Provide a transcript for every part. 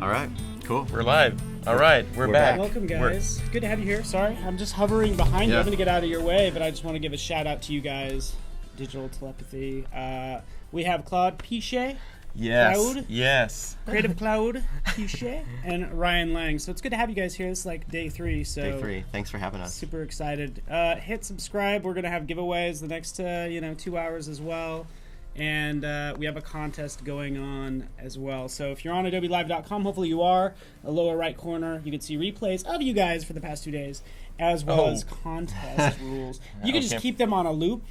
All right, cool. We're live. All right, we're back. Welcome, guys. Good to have you here. Sorry, I'm just hovering behind you. I'm going to get out of your way, but I just want to give a shout out to you guys. Digital Telepathy. We have Claude Pichet. Yes. Cloud, yes. Creative Cloud Pichet, and Ryan Lang. So it's good to have you guys here. It's like day 3. So Day 3. Thanks for having us. Super excited. Hit subscribe. We're going to have giveaways the next 2 hours as well. And we have a contest going on as well. So if you're on AdobeLive.com, hopefully you are, a lower right corner, you can see replays of you guys for the past 2 days, as well as contest rules. You can just keep them on a loop.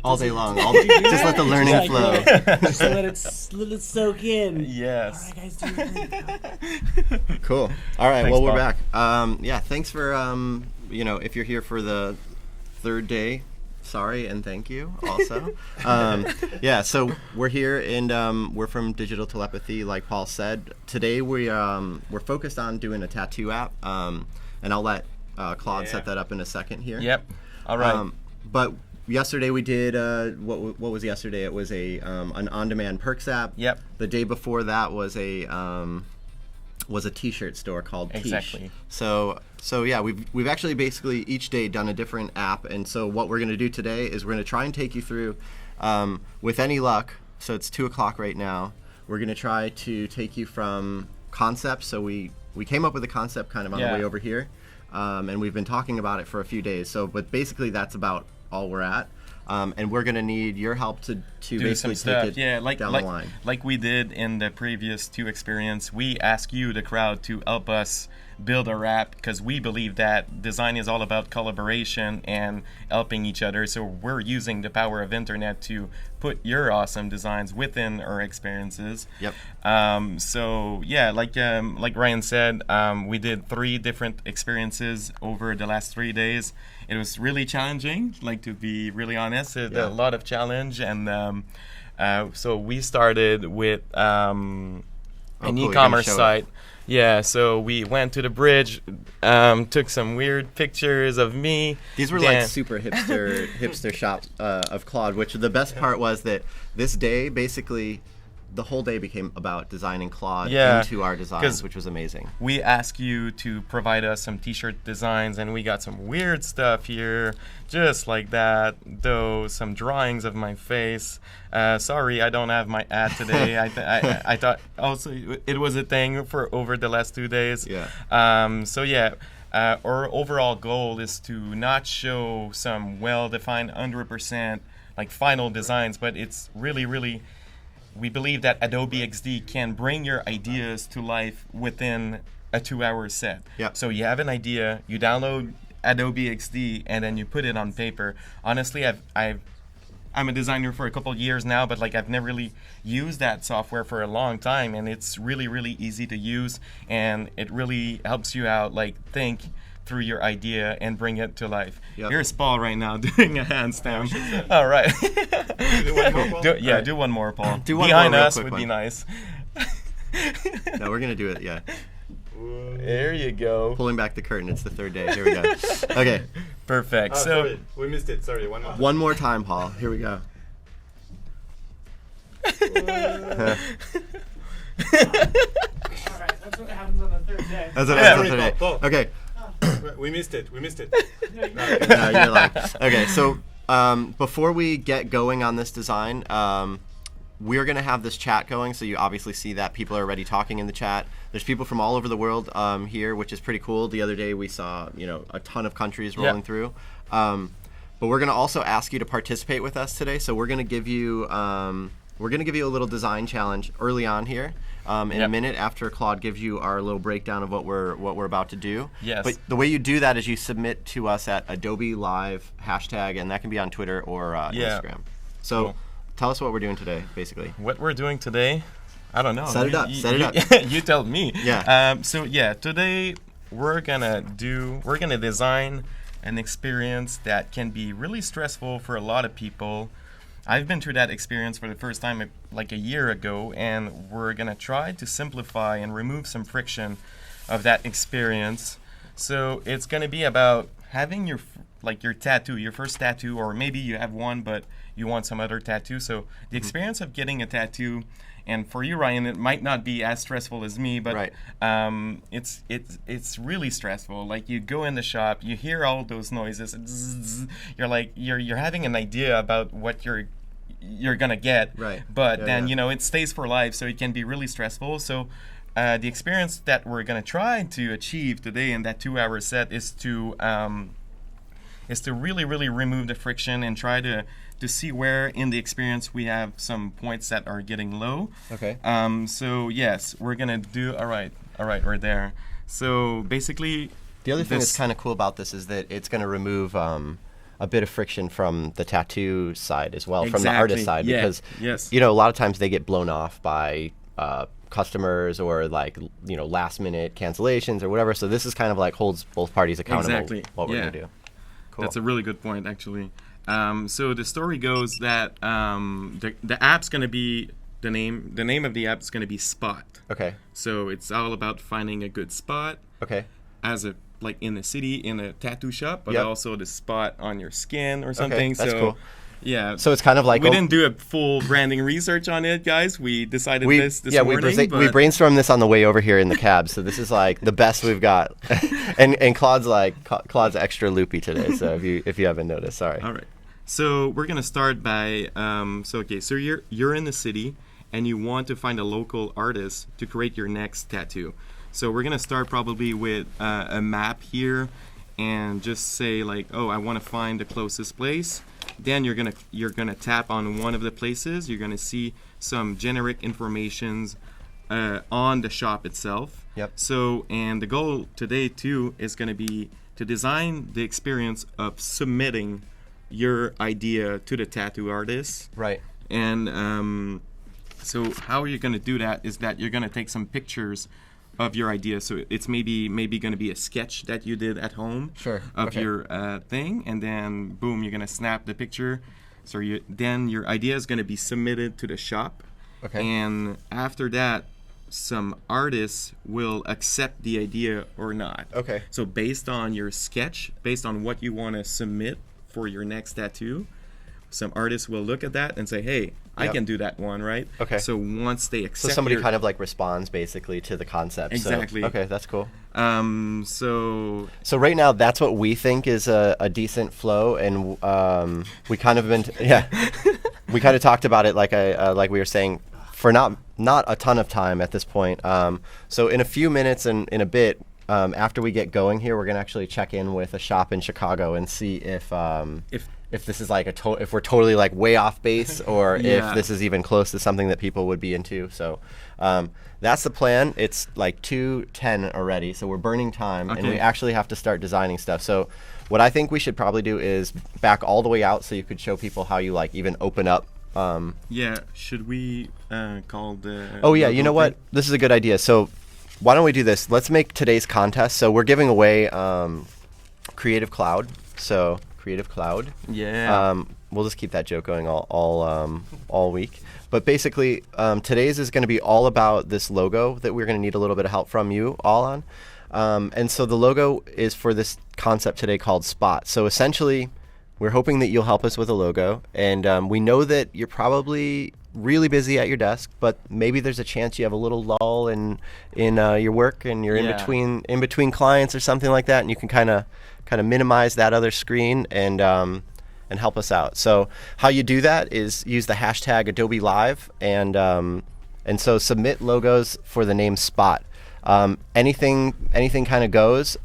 All day long. Just let the learning flow. Just let it soak in. Yes. All right, guys. Cool. All right. Thanks, well, we're Bob. back. Thanks for if you're here for the third day. Sorry and thank you also. So we're here and we're from Digital Telepathy, like Paul said. Today we're focused on doing a tattoo app, and I'll let Claude set that up in a second here. Yep. All right. But yesterday we did what was yesterday? It was an on-demand perks app. Yep. The day before that was a t-shirt store called Quiche. Exactly. So yeah, we've actually basically each day done a different app, and so what we're going to do today is we're going to try and take you through, with any luck, so it's 2 o'clock right now, we're going to try to take you from concept. So we came up with a concept kind of on the way over here, and we've been talking about it for a few days. So, but basically that's about all we're at. And we're going to need your help to do basically some stuff. take it down the line. Like we did in the previous 2 experience, we ask you, the crowd, to help us build our app because we believe that design is all about collaboration and helping each other. So we're using the power of internet to put your awesome designs within our experiences. Yep. Like Ryan said, we did 3 different experiences over the last 3 days. It was really challenging, like to be really honest. A lot of challenge, and so we started with an e-commerce site. Yeah, so we went to the bridge, took some weird pictures of me. These were like super hipster shop of Claude, which the best part was that this day, basically, the whole day became about designing Claude into our designs, which was amazing. We asked you to provide us some t-shirt designs, and we got some weird stuff here, just like that, though some drawings of my face. Sorry, I don't have my ad today. I thought also it was a thing for over the last 2 days. Our overall goal is to not show some well-defined 100% like final designs, but it's really we believe that Adobe XD can bring your ideas to life within a 2-hour set. Yep. So you have an idea, you download Adobe XD, and then you put it on paper. Honestly, I'm a designer for a couple of years now, but like I've never really used that software for a long time, and it's really easy to use, and it really helps you out, like think through your idea and bring it to life. Yep. Here's Paul right now doing a handstand. All right. Do one more, Paul? Do one more, Paul. Do one Behind more us real quick would be nice. No, we're going to do it, yeah. There you go. Pulling back the curtain. It's the third day. Here we go. Okay. Perfect. Sorry. We missed it. Sorry. One more time, Paul. Here we go. All right, that's what happens on the third day. That's what happens on the third day. Paul. Okay. We missed it. No, you're lying. Okay, so before we get going on this design, we're going to have this chat going, so you obviously see that people are already talking in the chat. There's people from all over the world here, which is pretty cool. The other day we saw, a ton of countries rolling through. But we're going to also ask you to participate with us today. So we're going to give you a little design challenge early on here. In a minute after Claude gives you our little breakdown of what we're about to do. Yes. But the way you do that is you submit to us at Adobe Live #, and that can be on Twitter or Instagram. So cool. Tell us what we're doing today, basically. What we're doing today, I don't know. Set it up. You tell me. Yeah. Today we're gonna design an experience that can be really stressful for a lot of people. I've been through that experience for the first time like a year ago, and we're gonna try to simplify and remove some friction of that experience. So it's gonna be about having your tattoo, your first tattoo, or maybe you have one but you want some other tattoo. So the experience of getting a tattoo and for you, Ryan, it might not be as stressful as me, but Right. it's really stressful. Like you go in the shop, you hear all those noises, zzz, you're like you're having an idea about what you're gonna get, Right. but Yeah, then yeah. it stays for life, so it can be really stressful. So the experience that we're gonna try to achieve today in that 2-hour set is to really remove the friction and try to see where in the experience we have some points that are getting low. Okay. So yes, we're gonna do all right, we're there. So basically, The other thing this- that's kind of cool about this is that it's going to remove a bit of friction from the tattoo side as well, from the artist side, yeah, because yes. a lot of times they get blown off by customers or like last minute cancellations or whatever. So this is kind of like holds both parties accountable. Exactly, What we're yeah. going to do. Cool. That's a really good point, actually. So the story goes that the app's gonna be the name of the app is gonna be Spot. Okay. So it's all about finding a good spot Okay. as a like in the city in a tattoo shop, but Yep. also the spot on your skin or something. that's so cool. yeah. So it's kind of like we didn't do a full branding research on it, guys. We decided this morning. we but brainstormed this on the way over here in the cab. So this is like the best we've got. and Claude's extra loopy today. So if you haven't noticed, sorry. All right. So we're gonna start by so you're in the city and you want to find a local artist to create your next tattoo. So we're gonna start probably with a map here and just say like, oh, I want to find the closest place. Then you're gonna tap on one of the places. You're gonna see some generic informations on the shop itself. Yep. So and the goal today too is gonna be to design the experience of submitting your idea to the tattoo artist. Right. And so how you're going to do that is that you're going to take some pictures of your idea. So it's maybe going to be a sketch that you did at home Sure. of Okay. your thing, and then boom, you're going to snap the picture. So then your idea is going to be submitted to the shop. Okay. And after that, some artists will accept the idea or not. Okay. So based on your sketch, based on what you want to submit for your next tattoo, some artists will look at that and say, hey, I Yep. can do that one, right? Okay. So once they So accept somebody your, kind of like responds basically to the concept. Exactly. So, okay, that's cool. so So right now, that's what we think is a decent flow, and we kind of we kind of talked about it like we were saying for not a ton of time at this point. So in a few minutes and in a bit, after we get going here, we're gonna actually check in with a shop in Chicago and see if this is like if we're totally like way off base, or Yeah. if this is even close to something that people would be into. So that's the plan. It's like 2:10 already, so we're burning time, and Okay. we actually have to start designing stuff. So what I think we should probably do is back all the way out so you could show people how you like even open up. yeah, should we call the Oh yeah, you logo know what? thing? This is a good idea. So why don't we do this? Let's make today's contest. So we're giving away Creative Cloud. So Creative Cloud. Yeah. We'll just keep that joke going all week. But basically, today's is going to be all about this logo that we're going to need a little bit of help from you all on. And so the logo is for this concept today called Spot. So essentially, we're hoping that you'll help us with a logo. And we know that you're probably really busy at your desk, but maybe there's a chance you have a little lull in your work, and you're Yeah. in between clients or something like that, and you can kind of minimize that other screen and help us out. So how you do that is use the hashtag Adobe Live, and so submit logos for the name Spot. Anything kind of goes.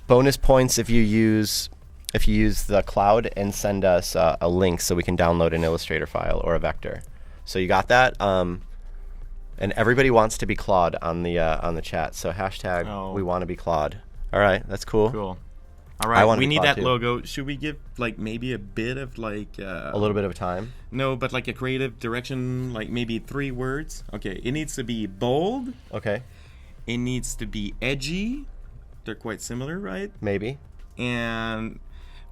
Bonus points if you use the cloud and send us a link so we can download an Illustrator file or a vector. So you got that. And everybody wants to be Claude on the chat. So hashtag Oh. we want to be Claude. All right, that's cool. Cool. All I right, wanna we be need Claude that too. logo. Should we give like maybe a bit of like A little bit of time. no, but like a creative direction, like maybe 3 words? Okay, it needs to be bold. Okay, It needs to be edgy. They're quite similar, right? maybe. And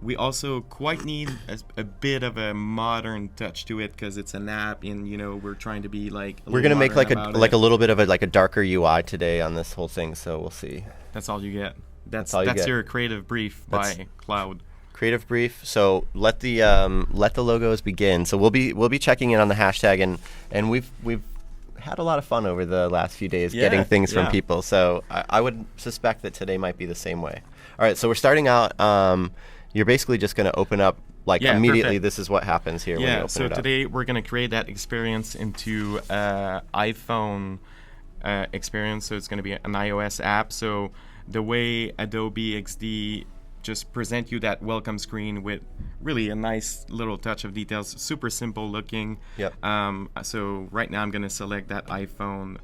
we also quite need a bit of a modern touch to it because it's an app, and we're trying to be like. We're gonna make like a a little bit of a darker UI today on this whole thing. So we'll see. That's all you get. That's all you get. your creative brief That's- by Cloud. Creative brief. So let the logos begin. So we'll be checking in on the hashtag, and we've had a lot of fun over the last few days Yeah, getting things from yeah. people. So I would suspect that today might be the same way. All right, so we're starting out. You're basically just going to open up, like, Yeah, immediately. perfect. This is what happens here when you Yeah, open so it up. today we're going to create that experience into iPhone experience. So it's going to be an iOS app. So the way Adobe XD just present you that welcome screen with really a nice little touch of details, super simple looking. Yep. So right now I'm going to select that iPhone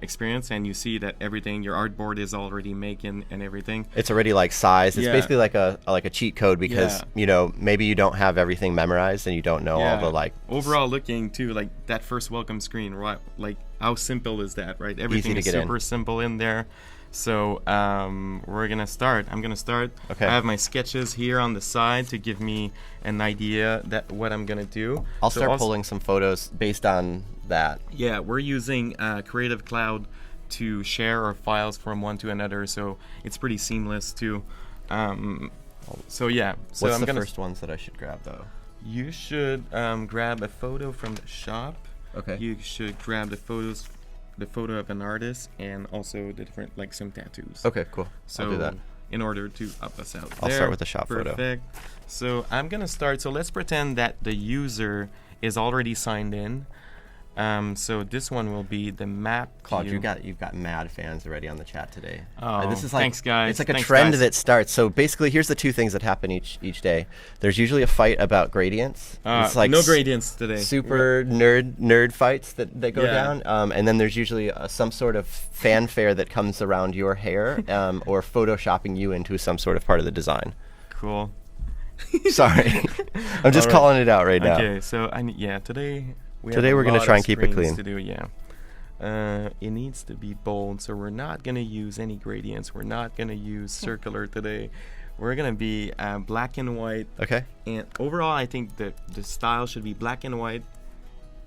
experience, and you see that everything, your artboard is already making and everything. It's already like sized. It's Yeah. basically like a cheat code because Yeah. maybe you don't have everything memorized and you don't know all the like. Overall looking too, like that first welcome screen, right? Like how simple is that, right? Everything to is get in. super simple in there. So we're gonna start. I'm gonna start. Okay. I have my sketches here on the side to give me an idea that what I'm gonna do. I'll So start also- pulling some photos based on that. Yeah, we're using Creative Cloud to share our files from one to another, so it's pretty seamless too. So yeah, so What's I'm the gonna. first ones that I should grab though? You should grab a photo from the shop. Okay. You should grab the photo of an artist, and also the different, like, some tattoos. Okay, cool. So I'll do that. in order to up us out, I'll there. start with the shop photo. Perfect. So I'm gonna start. So let's pretend that the user is already signed in. So this one will be the map. Claude, view. you've got mad fans already on the chat today. Oh, this is like, thanks, guys. It's like a Thanks, trend guys. that starts. So basically, here's the two things that happen each day. There's usually a fight about gradients. It's like no gradients today. super nerd fights that go Yeah. down. And then there's usually some sort of fanfare that comes around your hair or photoshopping you into some sort of part of the design. Cool. Sorry, I'm just All right. calling it out right now. Okay, so today Today we're gonna lot try of and keep it screens clean. To do, it needs to be bold, so we're not gonna use any gradients. We're not gonna use circular today. We're gonna be black and white. Okay. And overall, I think the style should be black and white.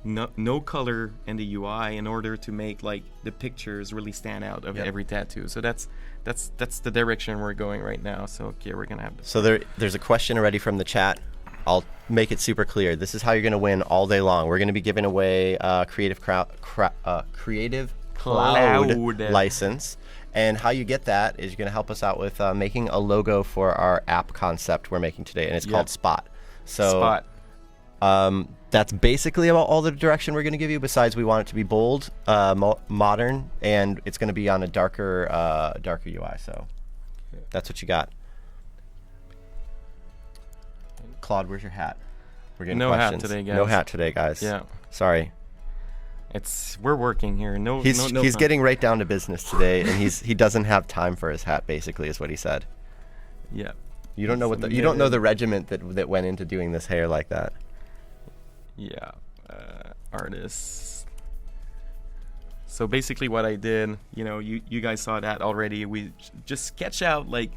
No color in the UI in order to make like the pictures really stand out of Yep. every tattoo. So that's the direction we're going right now. So okay, we're gonna have this. So there's a question already from the chat. I'll make it super clear. This is how you're going to win all day long. We're going to be giving away Creative Cloud Cloud. license. And how you get that is you're going to help us out with making a logo for our app concept we're making today, and it's called Spot. So Spot. that's basically about all the direction we're going to give you. Besides, we want it to be bold, modern, and it's going to be on a darker UI. So that's what you got. Claude, where's your hat? We're getting No hat questions. today, guys. No hat today, guys. Yeah. Sorry. We're working here. No, He's no fun. getting right down to business today, and he doesn't have time for his hat. Basically, is what he said. Yeah. You don't know you don't know the regiment that went into doing this hair like that. Yeah. Artists. So basically, what I did, you guys saw that already. We just sketch out like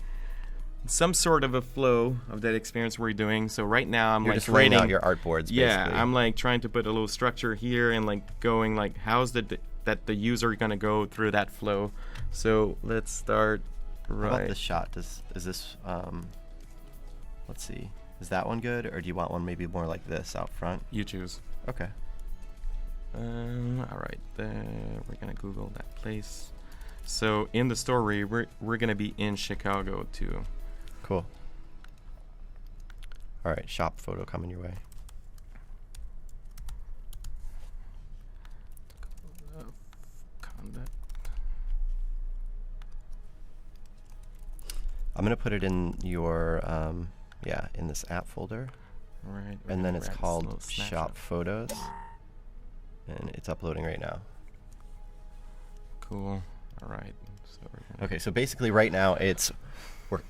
some sort of a flow of that experience we're doing. So right now I'm You're like just laying out creating your artboards. Yeah, basically. I'm like trying to put a little structure here and like going like how's that the user gonna go through that flow. So let's start How about right. this shot? Is this let's see. Is that one good, or do you want one maybe more like this out front? You choose. Okay. All right, we're gonna Google that place. So in the story, we're gonna be in Chicago too. Cool. All right, shop photo coming your way. Conduct. I'm gonna put it in your in this app folder, All right, we're and then gonna it's grab this called little Shop snapshot. Photos, and it's uploading right now. Cool. All right. So we're gonna Okay, so basically right now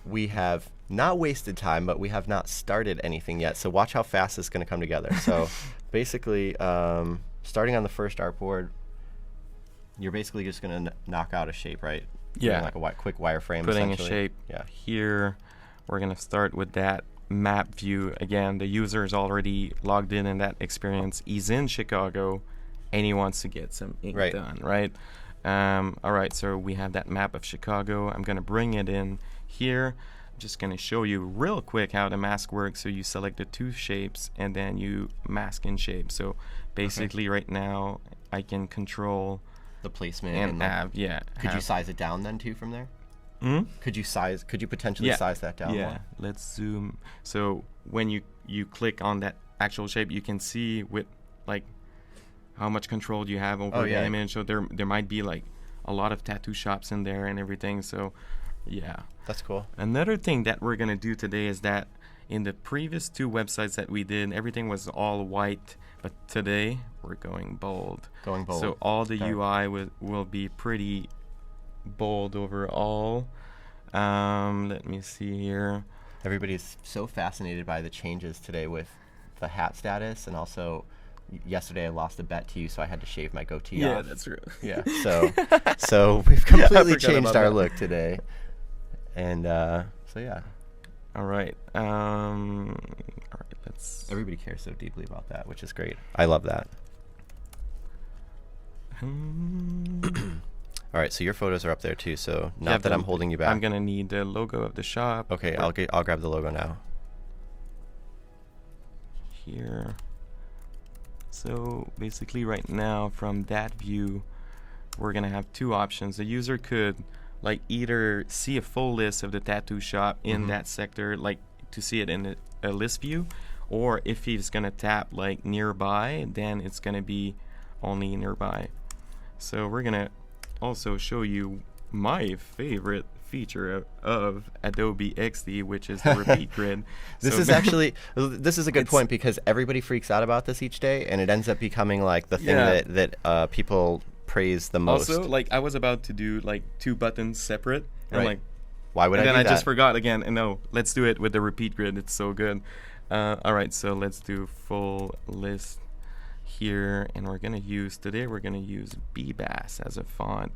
we have not wasted time, but we have not started anything yet. So watch how fast this is going to come together. So basically, starting on the first artboard, you're basically just going to knock out a shape, right? Yeah. Doing like a quick wireframe. putting a essentially. shape Yeah. here. We're gonna start with that map view again. The user is already logged in that experience. He's in Chicago, and he wants to get some ink Right. done, right? All right, so we have that map of Chicago. I'm gonna bring it in here. I'm just gonna show you real quick how the mask works. So you select the two shapes, and then you mask in shape. So basically, right now, I can control The placement and like, have Could you have- size it down then too from there? Hmm? Could you potentially size that down Yeah, more? let's zoom. So when you click on that actual shape, you can see with like how much control you have over Oh, the yeah. image. So there might be like a lot of tattoo shops in there and everything. So yeah. That's cool. Another thing that we're gonna do today is that in the previous 2 websites that we did, everything was all white, but today we're going bold. Going bold. So all the Okay. UI will be pretty bold overall. Let me see here. Everybody's so fascinated by the changes today with the hat status, and also yesterday I lost a bet to you, so I had to shave my goatee off. that's true. Yeah. So we've completely forgot changed about our that. look today, and so yeah, All right. All right. Let's. everybody cares so deeply about that, which is great. I love that. All right, so your photos are up there too. So not have that the- I'm holding you back. I'm gonna need the logo of the shop. Okay, I'll grab the logo now. Here. So basically right now from that view, we're gonna have 2 options. The user could like either see a full list of the tattoo shop in that sector, like to see it in a list view, or if he's gonna tap like nearby, then it's gonna be only nearby. So we're gonna also show you my favorite feature of Adobe XD, which is the repeat grid. This So is actually this is a good It's- point, because everybody freaks out about this each day, and it ends up becoming like the thing Yeah. that people praise the most. Also, like I was about to do like 2 buttons separate, and Right. like, Why would and I then do I that? just forgot again. And no, let's do it with the repeat grid. It's so good. All right, so let's do full list here, and we're gonna use BBass as a font.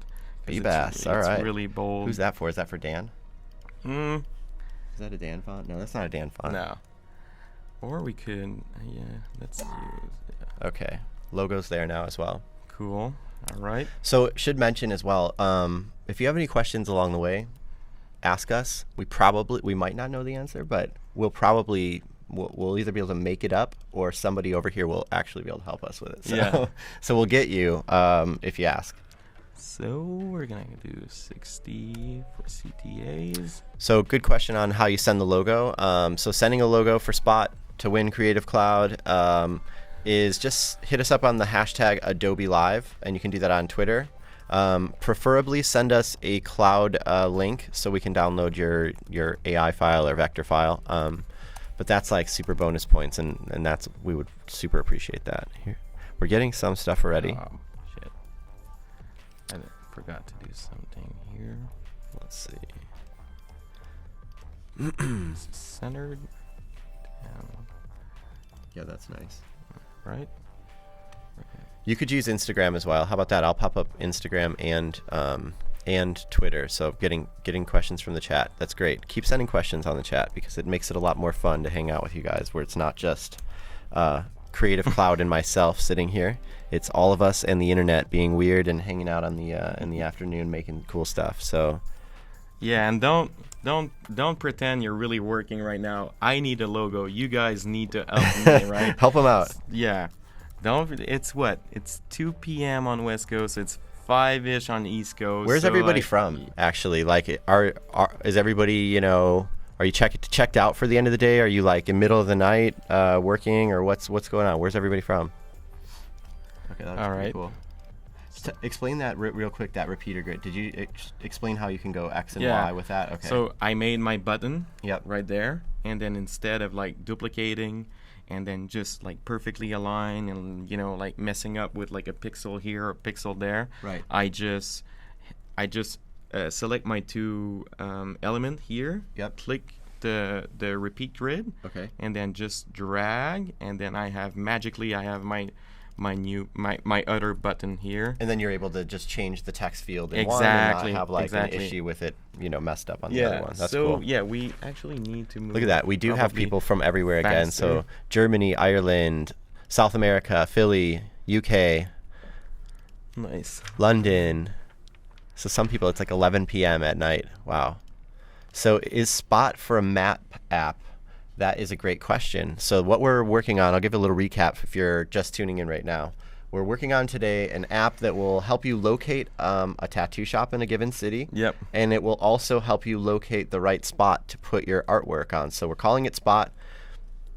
'Cause BBass, all it's right. really bold. Who's that for? Is that for Dan? Mm, Is that a Dan font? No, that's not a Dan font. no. Or we could, let's use. Yeah. Okay, logo's there now as well. Cool. All right. So should mention as well, if you have any questions along the way, ask us. We might not know the answer, but we'll either be able to make it up, or somebody over here will actually be able to help us with it. So, Yeah. so we'll get you if you ask. So we're gonna do 60 for CTAs. So good question on how you send the logo. So sending a logo for Spot to win Creative Cloud is just hit us up on the hashtag Adobe Live, and you can do that on Twitter. Preferably send us a cloud link so we can download your AI file or vector file. But that's like super bonus points, and we would super appreciate that. Here, we're getting some stuff already. Shit. I forgot to do something here. Let's see. Is it centered? Down, Yeah, that's nice. right? You could use Instagram as well. How about that? I'll pop up Instagram and Twitter. So getting questions from the chat. That's great. Keep sending questions on the chat, because it makes it a lot more fun to hang out with you guys, where it's not just Creative Cloud and myself sitting here. It's all of us and the internet being weird and hanging out on the in the afternoon making cool stuff. So Yeah, and don't pretend you're really working right now. I need a logo. You guys need to help me, right? help them out. Yeah. It's what? It's 2 p.m. on West Coast. It's 5-ish on East Coast. Where's so, everybody like, from? Actually, like, is everybody, are you checked out for the end of the day? Are you like in middle of the night working, or what's going on? Where's everybody from? Okay, that's All pretty right. cool. Explain that real quick. That repeater grid. Did you explain how you can go X and Yeah. Y with that? Okay. So I made my button Yep. right there, and then instead of like duplicating and then just like perfectly align and like messing up with like a pixel here or a pixel there, Right. I just select my 2 element here. Yep. Click the repeat grid. Okay. And then just drag, and then I have my other button here. And then you're able to just change the text field in one Exactly, and not have like exactly. an issue with it, messed up on the other one. That's so cool. yeah, we actually need to move. Look at that. We do have probably people from everywhere again. So faster. Germany, Ireland, South America, Philly, UK, Nice. London. So some people, it's like 11 p.m. at night. Wow. So is Spot for a map app? That is a great question. So what we're working on, I'll give a little recap if you're just tuning in right now. we're working on today an app that will help you locate a tattoo shop in a given city. Yep. And it will also help you locate the right spot to put your artwork on. So we're calling it Spot.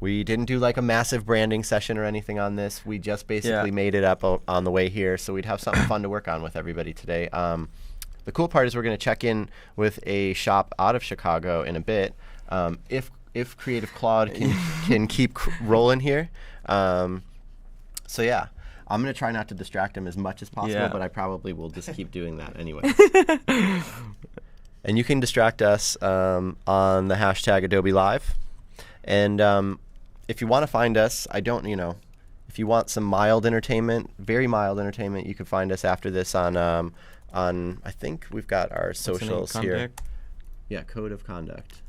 We didn't do like a massive branding session or anything on this. We just basically made it up on the way here, so we'd have something fun to work on with everybody today. The cool part is we're going to check in with a shop out of Chicago in a bit. If Creative Cloud can keep rolling here. So yeah, I'm going to try not to distract him as much as possible, but I probably will just keep doing that anyway. And you can distract us on the hashtag Adobe Live. And if you want to find us, if you want some mild entertainment, very mild entertainment, you can find us after this on I think we've got our socials here. Yeah, Code of Conduct.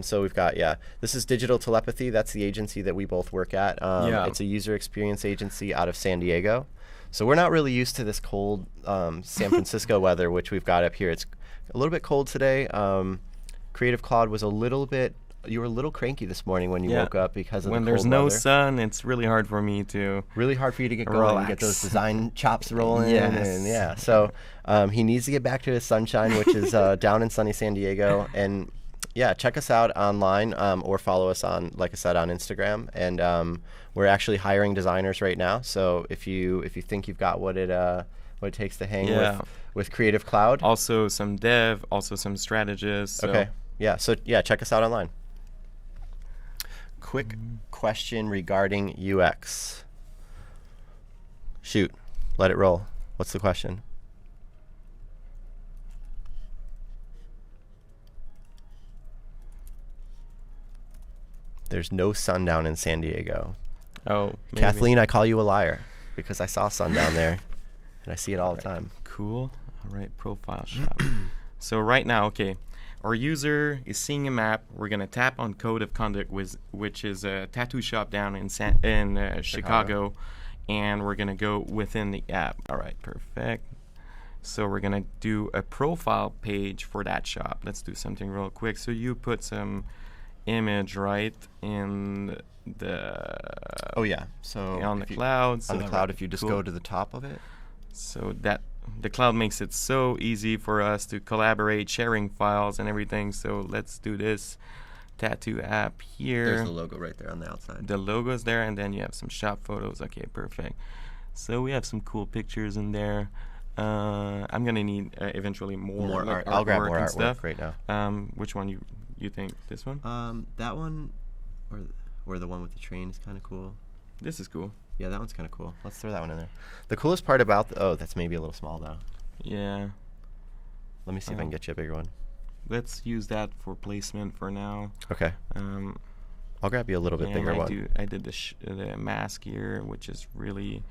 So we've got, this is Digital Telepathy. That's the agency that we both work at. It's a user experience agency out of San Diego. So we're not really used to this cold San Francisco weather, which we've got up here. It's a little bit cold today. Creative Cloud was you were a little cranky this morning when you woke up because of the cold weather. When there's no sun, it's really hard for me to Really hard for you to get going and get those design chops rolling. Yes. So he needs to get back to his sunshine, which is down in sunny San Diego. And check us out online or follow us on, like I said, on Instagram. And we're actually hiring designers right now. So if you think you've got what it takes to hang with Creative Cloud. Also some dev, also some strategists. So. Okay. So check us out online. Quick question regarding UX. Shoot. Let it roll. What's the question? There's no sun down in San Diego. Oh, maybe. Kathleen, I call you a liar because I saw sun down there and I see it all the time. Cool. All right, profile shop. So right now, our user is seeing a map. We're going to tap on Code of Conduct, which is a tattoo shop down in Chicago, and we're going to go within the app. All right, perfect. So we're going to do a profile page for that shop. Let's do something real quick. So you put some image right in the... So on the cloud. On the cloud, if you just go to the top of it. So that... The cloud makes it so easy for us to collaborate, sharing files and everything. So let's do this tattoo app here. There's the logo right there on the outside. The logo's there, and then you have some shop photos. Okay, perfect. So we have some cool pictures in there. I'm gonna need eventually more art. I'll grab more and artwork stuff. right now. Which one you think? This one? That one, or the one with the train is kind of cool. This is cool. Yeah, that one's kind of cool. Let's throw that one in there. The coolest part about that's maybe a little small though. Yeah. Let me see if I can get you a bigger one. Let's use that for placement for now. Okay. I'll grab you a little bit bigger one. I did the mask here, which is really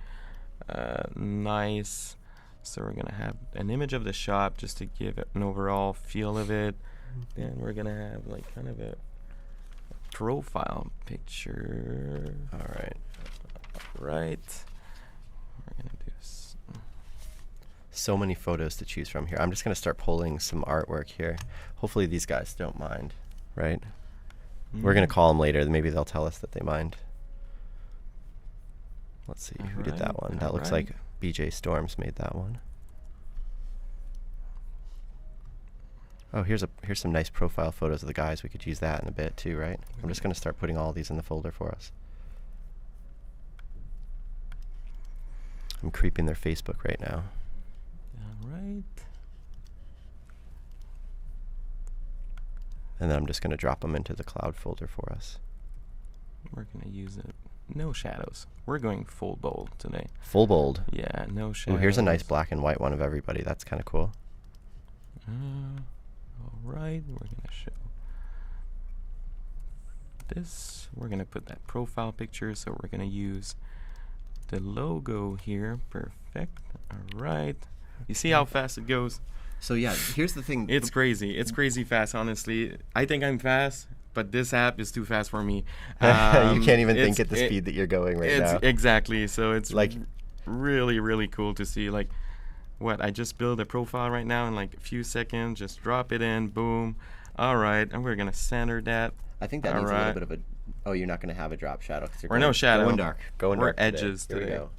nice. So we're gonna have an image of the shop just to give it an overall feel of it. Then we're gonna have like kind of a profile picture. All right. Right. We're gonna do so many photos to choose from here. I'm just gonna start pulling some artwork here. Hopefully these guys don't mind, right? We're gonna call them later. Maybe they'll tell us that they mind. Let's see who did that one. That looks like BJ Storms made that one. Oh, here's some nice profile photos of the guys. We could use that in a bit too, right? I'm just gonna start putting all these in the folder for us. I'm creeping their Facebook right now. All right. And then I'm just going to drop them into the cloud folder for us. We're going to use it. No shadows. We're going full bold today. Full bold? Yeah, no shadows. Ooh, here's a nice black and white one of everybody. That's kind of cool. All right. We're going to show this. We're going to put that profile picture. So we're going to use the logo here. Perfect. All right. You see how fast it goes? So yeah, here's the thing. It's crazy. It's crazy fast, honestly. I think I'm fast, but this app is too fast for me. You can't even think at the speed that you're going right now. Exactly. So it's like really, really cool to see. Like, what, I just build a profile right now in like a few seconds. Just drop it in. Boom. All right. And we're going to center that. I think that needs a little bit of a... Oh, you're not going to have a drop shadow. We're no shadow. Going dark. Going dark edges today. Here we go.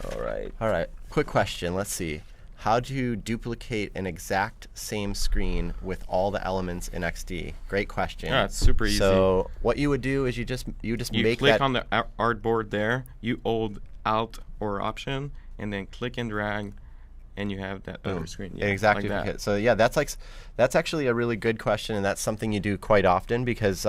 All right. All right. Quick question. Let's see. How do you duplicate an exact same screen with all the elements in XD? Great question. Yeah, it's super easy. So what you would do is you You make click that on the artboard there. You hold Alt or Option, and then click and drag, and you have that other screen. Yeah, exactly. like that. So yeah, that's actually a really good question, and that's something you do quite often because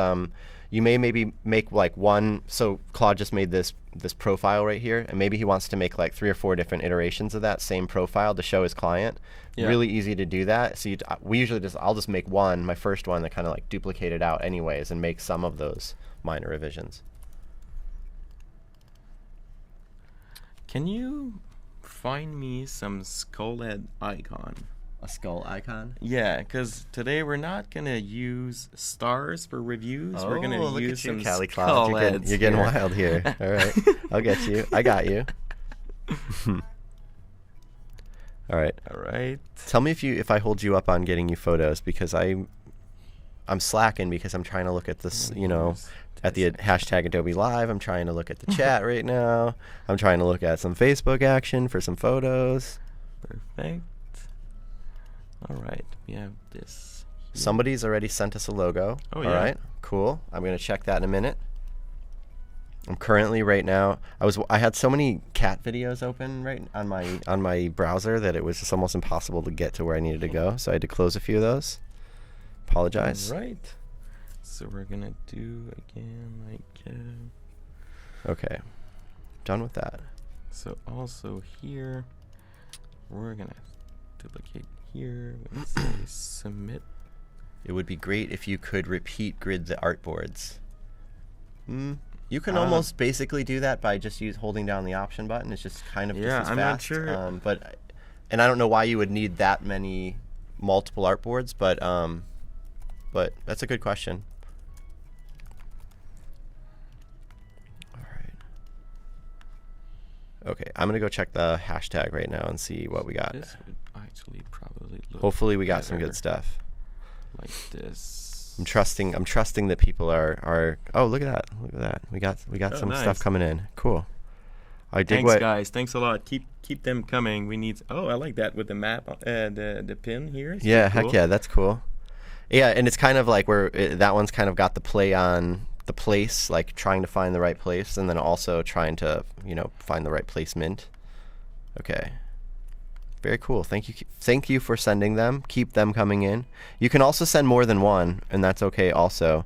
you may maybe make like one. So Claude just made this profile right here, and maybe he wants to make like 3 or 4 different iterations of that same profile to show his client. Yeah. Really easy to do that. So we usually I'll just make my first one that kind of like duplicate it out anyways, and make some of those minor revisions. Can you find me some skull head icon? A skull icon. Yeah, because today we're not gonna use stars for reviews. We're gonna look use at you, some Cali skull Cloud. heads. You're getting here. wild here. All right, I'll get you. I got you. All right. All right. Tell me if I hold you up on getting you photos because I'm slacking because I'm trying to look at this, at the hashtag Adobe Live. I'm trying to look at the chat right now. I'm trying to look at some Facebook action for some photos. Perfect. All right. We have this. Here. Somebody's already sent us a logo. Oh, yeah. All right. Cool. I'm going to check that in a minute. I'm currently right now. I had so many cat videos open right on my browser that it was just almost impossible to get to where I needed to go. So I had to close a few of those. Apologize. All right. So we're gonna do again like. Okay. Done with that. So also here, we're gonna duplicate here. We're gonna say submit. It would be great if you could repeat grid the artboards. You can almost basically do that by just holding down the option button. It's just kind of just as I'm fast. not sure. And I don't know why you would need that many multiple artboards, but that's a good question. All right. Okay, I'm gonna go check the hashtag right now and see what we got. This would actually probably look. Hopefully, we got some better good stuff. Like this. I'm trusting that people are. Oh, look at that! We got some nice. stuff coming in. Cool. I dig Thanks, guys. Thanks a lot. Keep them coming. We need. Oh, I like that with the map, the pin here. It's Yeah, pretty heck yeah, that's cool. Yeah, and it's kind of like that one's kind of got the play on the place, like trying to find the right place, and then also trying to find the right placement. Okay. Very cool. Thank you for sending them. Keep them coming in. You can also send more than one, and that's okay also.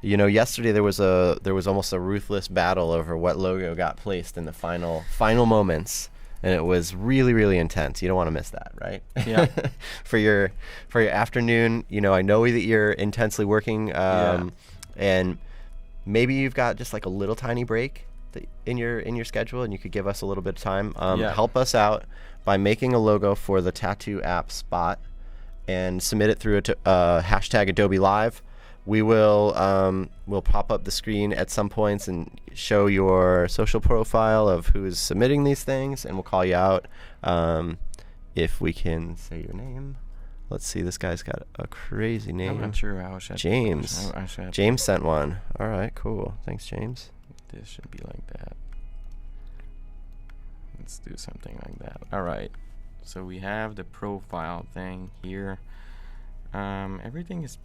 Yesterday there was almost a ruthless battle over what logo got placed in the final moments, and it was really, really intense. You don't want to miss that, right? Yeah. for your afternoon, I know that you're intensely working, and maybe you've got just like a little tiny break in your schedule, and you could give us a little bit of time. Help us out by making a logo for the tattoo app Spot and submit it through hashtag Adobe Live. We will we'll pop up the screen at some points and show your social profile of who's submitting these things, and we'll call you out if we can say your name. Let's see, this guy's got a crazy name. I'm not sure how I should. James. James sent one. All right, cool. Thanks, James. This should be like that. Let's do something like that. All right. So we have the profile thing here. Everything is.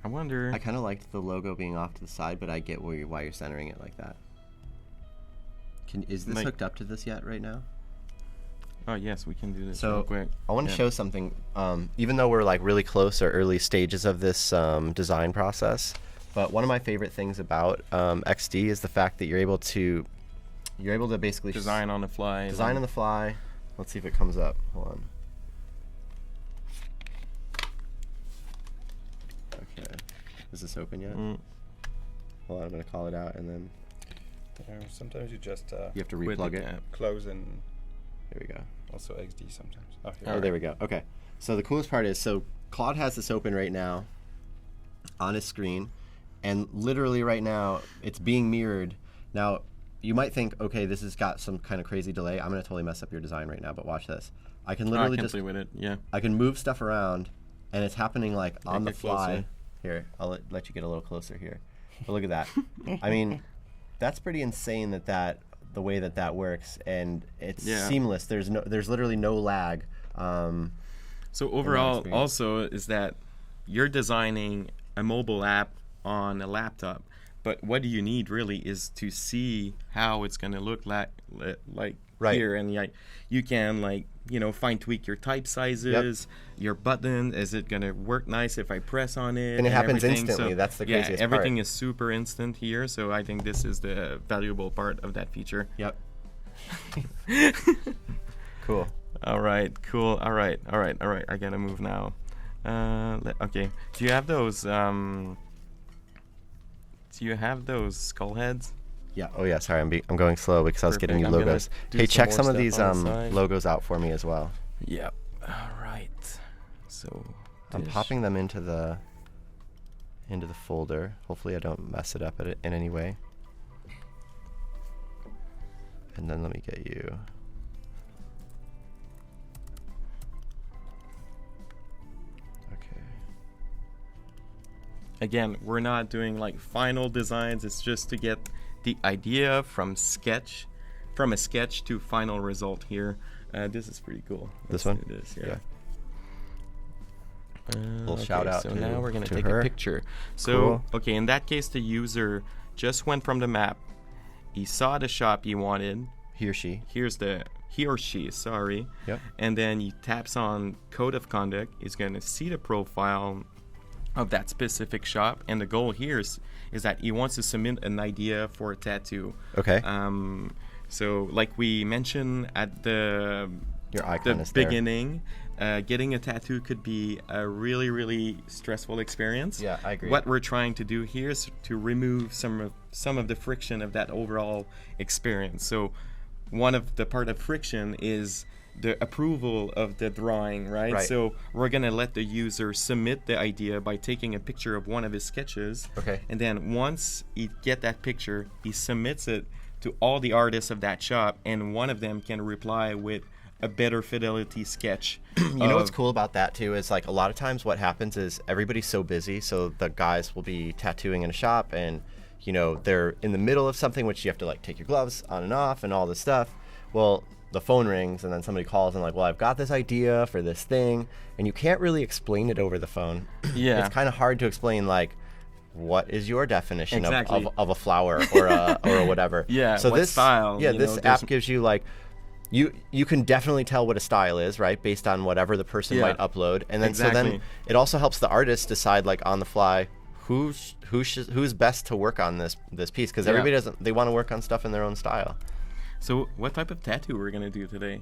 I wonder. I kind of liked the logo being off to the side, but I get why you're centering it like that. Is this hooked up to this yet right now? Oh yes, we can do this So real quick. I want to show something. Even though we're like really close or early stages of this design process, but one of my favorite things about XD is the fact that you're able to basically Design on the fly. Design on the fly. Let's see if it comes up. Hold on. Okay. Is this open yet? Hold on, I'm gonna call it out and then Sometimes you just you have to with replug the it. app. close and There we go. also XD sometimes. Oh, here. Oh, there we go. Okay. So the coolest part is, Claude has this open right now on his screen, and literally right now it's being mirrored. Now, you might think, okay, this has got some kind of crazy delay. I'm going to totally mess up your design right now, but watch this. I can literally I can just play with it. Yeah. I can move stuff around, and it's happening like on the it fly. closer. Here, I'll let you get a little closer here. But look at that. I mean, That's pretty insane that the way that works, and it's Yeah. seamless. There's literally no lag. So overall, experience. also is that you're designing a mobile app on a laptop, but what do you need really is to see how it's going to look like Right. here, and like you can like fine tweak your type sizes, your button. Is it going to work nice if I press on it? And it happens everything. instantly. So, That's the yeah, craziest everything part. is super instant here. So I think this is the valuable part of that feature. Yep. Cool. All right, cool. All right. I gotta move now. Okay. Do you have those? Do you have those skull heads? Yeah. Oh yeah. Sorry, I'm going slow because I was getting you Perfect. I'm gonna logos. do Hey, some check more some of stuff these on the side. logos out for me as well. Yep. All right. So I'm dish. popping them into the folder. Hopefully I don't mess it up in any way. And then let me get you. Okay. Again, we're not doing like final designs. It's just to get the idea from a sketch to final result here. This is pretty cool. This Let's one? do this, Yeah. Little shout out So to- now we're gonna to take her. a picture. So Cool. okay, in that case, the user just went from the map. He saw the shop he wanted. He or she. He or she, sorry. Yep. And then he taps on code of conduct. He's going to see the profile of that specific shop. And the goal here is that he wants to submit an idea for a tattoo. Okay. So like we mentioned at the Your icon the is there. beginning, getting a tattoo could be a really, really stressful experience. Yeah, I agree. What we're trying to do here is to remove some of the friction of that overall experience. So one of the part of friction is the approval of the drawing, right? Right. So we're gonna let the user submit the idea by taking a picture of one of his sketches. Okay. And then once he get that picture, he submits it to all the artists of that shop, and one of them can reply with a better fidelity sketch. You know what's cool about that too is like a lot of times what happens is everybody's so busy, so the guys will be tattooing in a shop and they're in the middle of something which you have to like take your gloves on and off and all this stuff. Well, the phone rings and then somebody calls and like, well, I've got this idea for this thing, and you can't really explain it over the phone. Yeah. It's kind of hard to explain like what is your definition Exactly. of a flower or a whatever. Yeah, So what this style, Yeah, you this know, app there's- gives you like you can definitely tell what a style is, right, based on whatever the person Yeah. might upload, and then so then Exactly. it also helps the artist decide like on the fly who's best to work on this piece, because Yeah. everybody they want to work on stuff in their own style. So what type of tattoo we're gonna do today?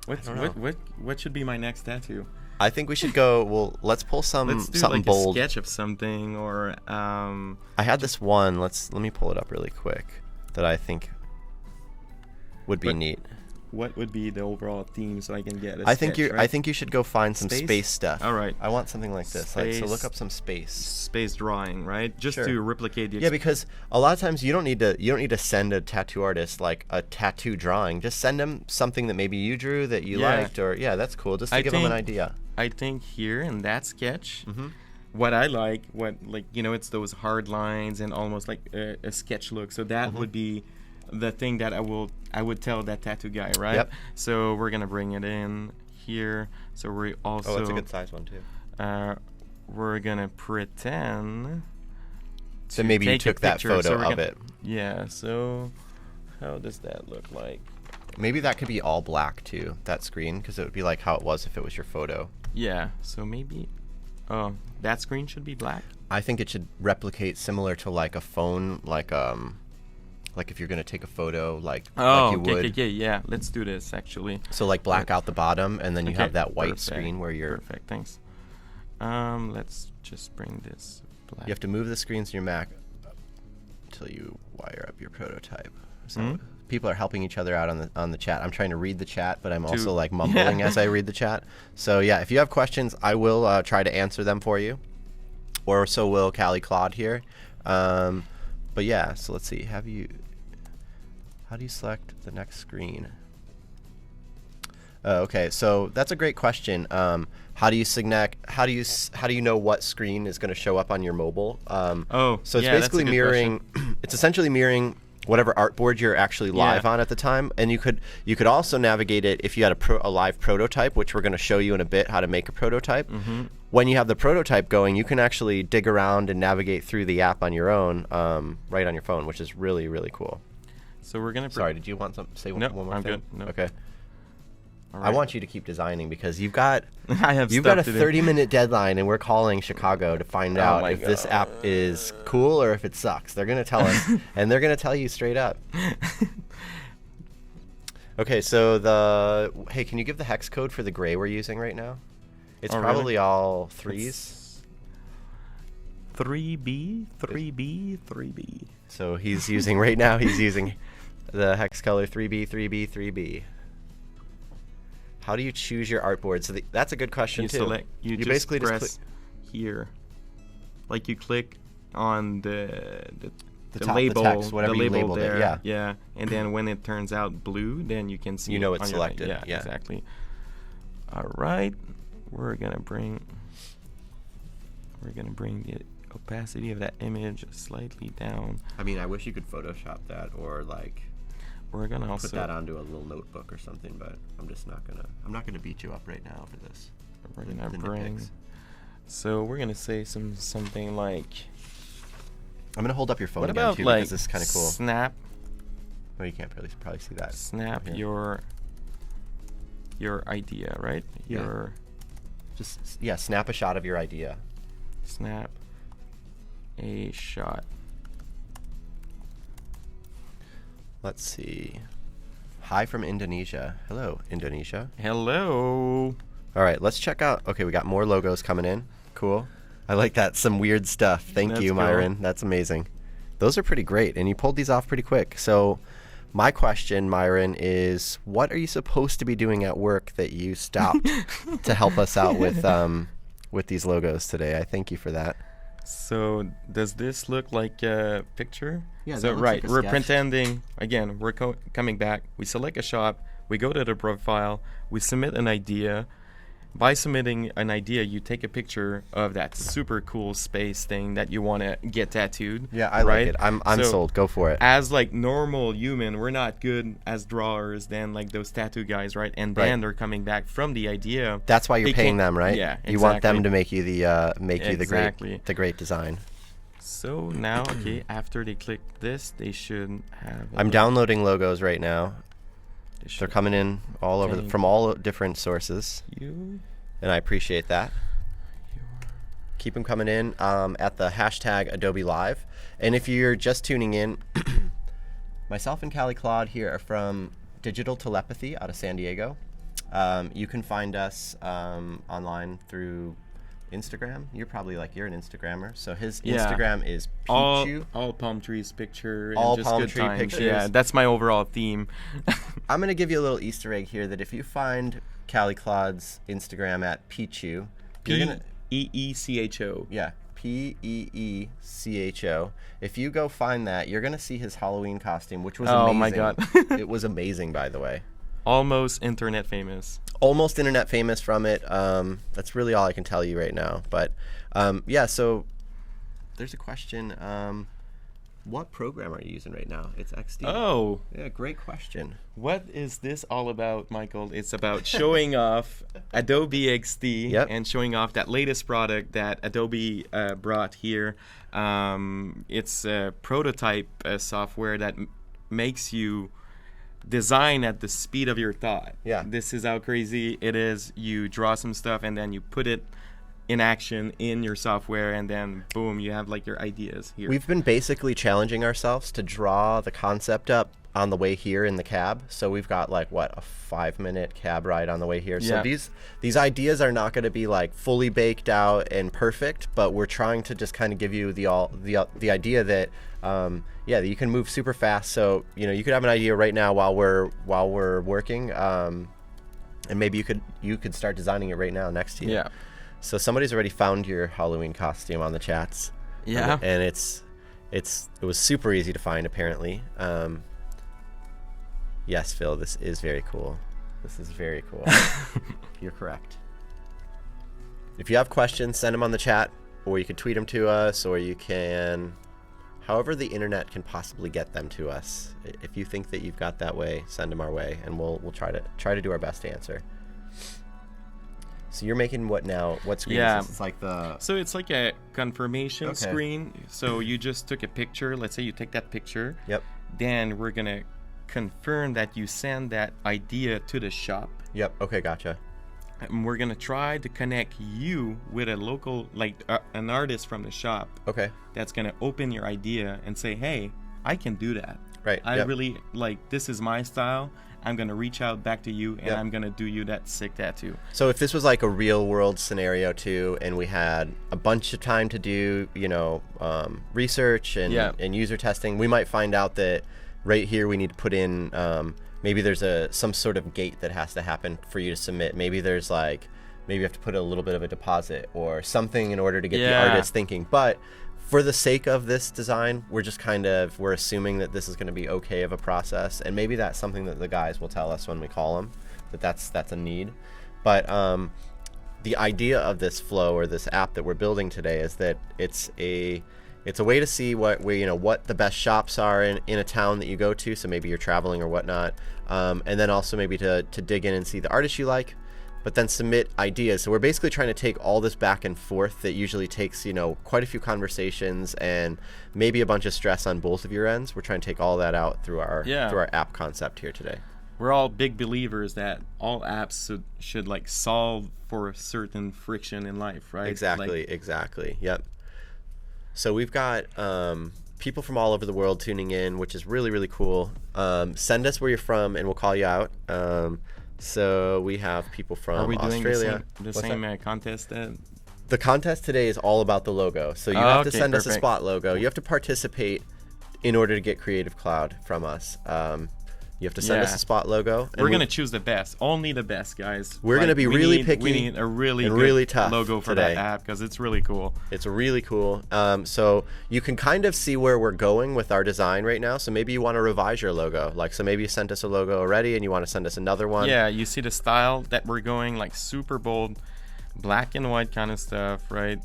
What should be my next tattoo? I think we should go. Well, let's pull Let's do something like bold. a sketch of something, or I had this one. Let me pull it up really quick that I think would be But- neat. what would be the overall theme so I can get a I think sketch, right? I think you should go find some space stuff. All right. I want something like this. Like, so look Space- up some space. space drawing, right? Just Sure. to replicate the Yeah, because a lot of times you don't need to send a tattoo artist like a tattoo drawing. Just send them something that maybe you drew that you Yeah. liked, or that's cool. Just to I give them an think- idea. I think here in that sketch, Mm-hmm. what I like, it's those hard lines and almost like a sketch look. So that Mm-hmm. would be the thing that I would tell that tattoo guy, right? Yep. So we're gonna bring it in here. So we also Oh, it's a good size one too. we're gonna pretend. So to maybe you take a took that picture. photo So we're of gonna- it. Yeah. So how does that look like? Maybe that could be all black too. That screen, because it would be like how it was if it was your photo. Yeah. So maybe. Oh, that screen should be black. I think it should replicate similar to like a phone, like if you're gonna take a photo, like Oh, you would. okay, yeah. Let's do this actually. So like black out the bottom, and then you Okay, have that white perfect, screen where Perfect, thanks. Let's just bring this black. you have to move the screens in your Mac until you wire up your prototype. So Mhm. people are helping each other out on the chat. I'm trying to read the chat, but I'm also To- like mumbling yeah. as I read the chat. So yeah, if you have questions, I will try to answer them for you, or so will Callie Claude here. But yeah, so let's see. How do you select the next screen? Okay, so that's a great question. How do you know what screen is going to show up on your mobile? Oh, So it's yeah, that's a basically good mirroring. It's essentially mirroring whatever artboard you're actually live on at the time. And you could also navigate it if you had a live prototype, which we're going to show you in a bit how to make a prototype. When you have the prototype going, you can actually dig around and navigate through the app on your own, right on your phone, which is really, really cool. So we're gonna. Sorry, did you want to say one more I'm thing? good. No. Okay. All I right. want you to keep designing because you've got I have you've got a stuff to do. 30-minute deadline, and we're calling Chicago to find Oh out my if this app is cool or if it sucks. They're gonna tell us, and they're gonna tell you straight up. Okay, so hey, can you give the hex code for the gray we're using right now? It's Oh, probably really? all threes. 3B, 3B, 3B. So he's using right now. He's using the hex color 3B, 3B, 3B. How do you choose your artboard? So that's a good question You too. select. You just basically press just here, like you click on the top, the label, text, whatever you label labeled it, there. yeah. And then when it turns out blue, then you can see. You know it it's on your- selected, Yeah, yeah. exactly. All right, we're gonna bring the opacity of that image slightly down. I mean, I wish you could Photoshop that or like We're gonna also put that onto a little notebook or something, but I'm not gonna beat you up right now for this. we're The gonna bring. nitpicks. So we're gonna say something like. I'm gonna hold up your phone What again about too like because this is kind of cool. snap Oh, you can't probably see that. snap Here. your idea, right? Yeah. Your Just snap a shot of your idea. snap a shot. Let's see. Hi from Indonesia. Hello, Indonesia. Hello. All right, let's check out. Okay, we got more logos coming in. Cool. I like that. Some weird stuff. Thank That's you, cool. Myron. That's amazing. Those are pretty great, and you pulled these off pretty quick. So, my question, Myron, is what are you supposed to be doing at work that you stopped to help us out with these logos today? I thank you for that. So does this look like a picture? Yeah, that So looks right, like a we're sketch. pretending again. We're coming back. We select a shop. We go to the profile. We submit an idea. By submitting an idea, you take a picture of that super cool space thing that you want to get tattooed. Yeah, I right? like it. I'm So, sold. Go for it. As like normal human, we're not good as drawers than like those tattoo guys, right? And Right. then they're coming back from the idea. That's why you're They paying can't- them, right? Yeah, You want them exactly. to make you the Exactly. great design. So now, okay, after they click this, they should have. I'm downloading logos right now. They They're should coming in all over Okay. from all different sources, You. and I appreciate that. Keep them coming in at the hashtag Adobe Live. And if you're just tuning in, myself and Callie Claude here are from Digital Telepathy out of San Diego. You can find us online through Instagram. You're an Instagrammer. So his Yeah. Instagram is all Pichu. palm trees picture. All and just palm good tree times. pictures. Yeah, that's my overall theme. I'm going to give you a little Easter egg here that if you find Callie Claude's Instagram at Pichu, you're gonna P-E-E-C-H-O. yeah, Peecho. If you go find that, you're going to see his Halloween costume, which was Oh amazing. my God. It was amazing, by the way. Almost internet famous. Almost internet famous from it. That's really all I can tell you right now. But yeah, so there's a question. What program are you using right now? It's XD. Oh, Yeah, great question. what is this all about, Michael? It's about showing off Adobe XD Yep. and showing off that latest product that Adobe brought here. It's a prototype software that makes you design at the speed of your thought. Yeah. This is how crazy it is. You draw some stuff and then you put it in action in your software, and then boom, you have like your ideas here. We've been basically challenging ourselves to draw the concept up on the way here in the cab. So we've got like a 5-minute cab ride on the way here. So Yeah. these ideas are not going to be like fully baked out and perfect, but we're trying to just kind of give you the idea that that you can move super fast. So you could have an idea right now while we're working, and maybe you could start designing it right now next to you. Yeah. So somebody's already found your Halloween costume on the chats. Yeah. And it was super easy to find apparently. Yes, Phil, this is very cool. This is very cool. You're correct. If you have questions, send them on the chat, or you can tweet them to us, or you can however the internet can possibly get them to us. If you think that you've got that way, send them our way, and we'll try to do our best to answer. So you're making what now? What screen is this? It's like the... So it's like a confirmation screen. So you just took a picture. Let's say you take that picture. Yep. Then we're going to confirm that you send that idea to the shop. Yep. Okay, gotcha. And we're going to try to connect you with a local, like an artist from the shop. Okay. That's going to open your idea and say, hey, I can do that. Right. I really, like, this is my style. I'm going to reach out back to you, and I'm going to do you that sick tattoo. So if this was like a real world scenario too, and we had a bunch of time to do, research and user testing, we might find out that right here we need to put in, maybe there's some sort of gate that has to happen for you to submit. Maybe there's maybe you have to put a little bit of a deposit or something in order to get the artist thinking. But for the sake of this design, we're just we're assuming that this is going to be okay of a process, and maybe that's something that the guys will tell us when we call them, that's a need. But the idea of this flow or this app that we're building today is that it's a way to see what the best shops are in a town that you go to. So maybe you're traveling or whatnot, and then also maybe to dig in and see the artists you like, but then submit ideas. So we're basically trying to take all this back and forth that usually takes, quite a few conversations and maybe a bunch of stress on both of your ends. We're trying to take all that out through our app concept here today. We're all big believers that all apps should like solve for a certain friction in life, right? Exactly. Yep. So we've got people from all over the world tuning in, which is really, really cool. Send us where you're from and we'll call you out. So we have people from Australia. The same contest? The contest today is all about the logo. So you have to send us a spot logo. You have to participate in order to get Creative Cloud from us. You have to send us a spot logo. We're going to choose the best. Only the best, guys. We're going to be really picky. We need a really good really tough logo for that app because it's really cool. It's really cool. So you can kind of see where we're going with our design right now. So maybe you want to revise your logo. So maybe you sent us a logo already and you want to send us another one. Yeah, you see the style that we're going, like super bold, black and white kind of stuff, right?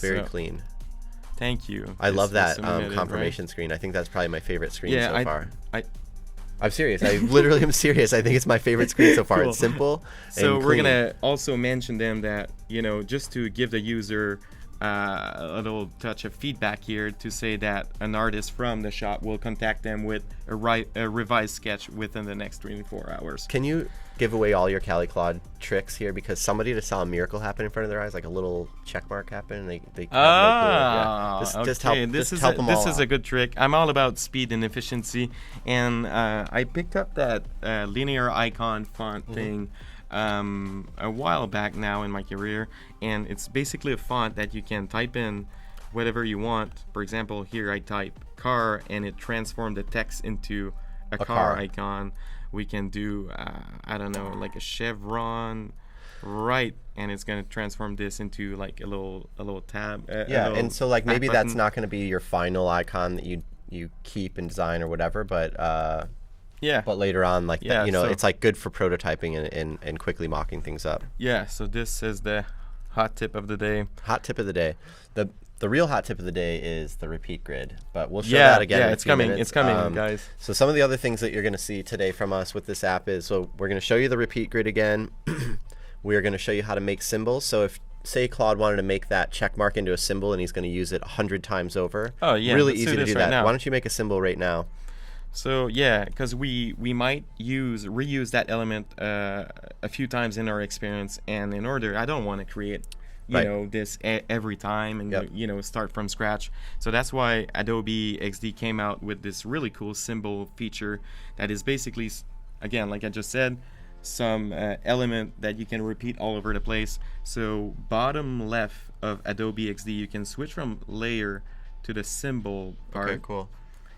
Very clean. Thank you. I love that confirmation screen. I think that's probably my favorite screen so far. I'm serious. I literally am serious. I think it's my favorite screen so far. Cool. It's simple So and we're going to also mention them that, just to give the user a little touch of feedback here to say that an artist from the shop will contact them with a revised sketch within the next 24 hours. Can you give away all your Cali Claude tricks here? Because somebody just saw a miracle happen in front of their eyes, like a little check mark happen, and they Just help them all. This is a good trick. I'm all about speed and efficiency, and I picked up that linear icon font thing a while back now in my career, and it's basically a font that you can type in whatever you want. For example, here I type car and it transformed the text into a car icon. We can do like a chevron, right, and it's going to transform this into like a little tab. And so like maybe that's not going to be your final icon that you keep in design or whatever, but but later on, it's like good for prototyping and quickly mocking things up. Yeah, so this is the hot tip of the day. Hot tip of the day. The real hot tip of the day is the repeat grid, but we'll show that again. Yeah, it's coming. It's coming, guys. So some of the other things that you're going to see today from us with this app is, so we're going to show you the repeat grid again. We're going to show you how to make symbols. So if, say, Claude wanted to make that check mark into a symbol and he's going to use it 100 times over. Oh, yeah. Really easy to do that. Now. Why don't you make a symbol right now? So yeah, because we might reuse that element a few times in our experience, and in order, I don't want to create this every time and start from scratch. So that's why Adobe XD came out with this really cool symbol feature that is basically, again, like I just said, some element that you can repeat all over the place. So bottom left of Adobe XD, you can switch from layer to the symbol part. Okay, cool.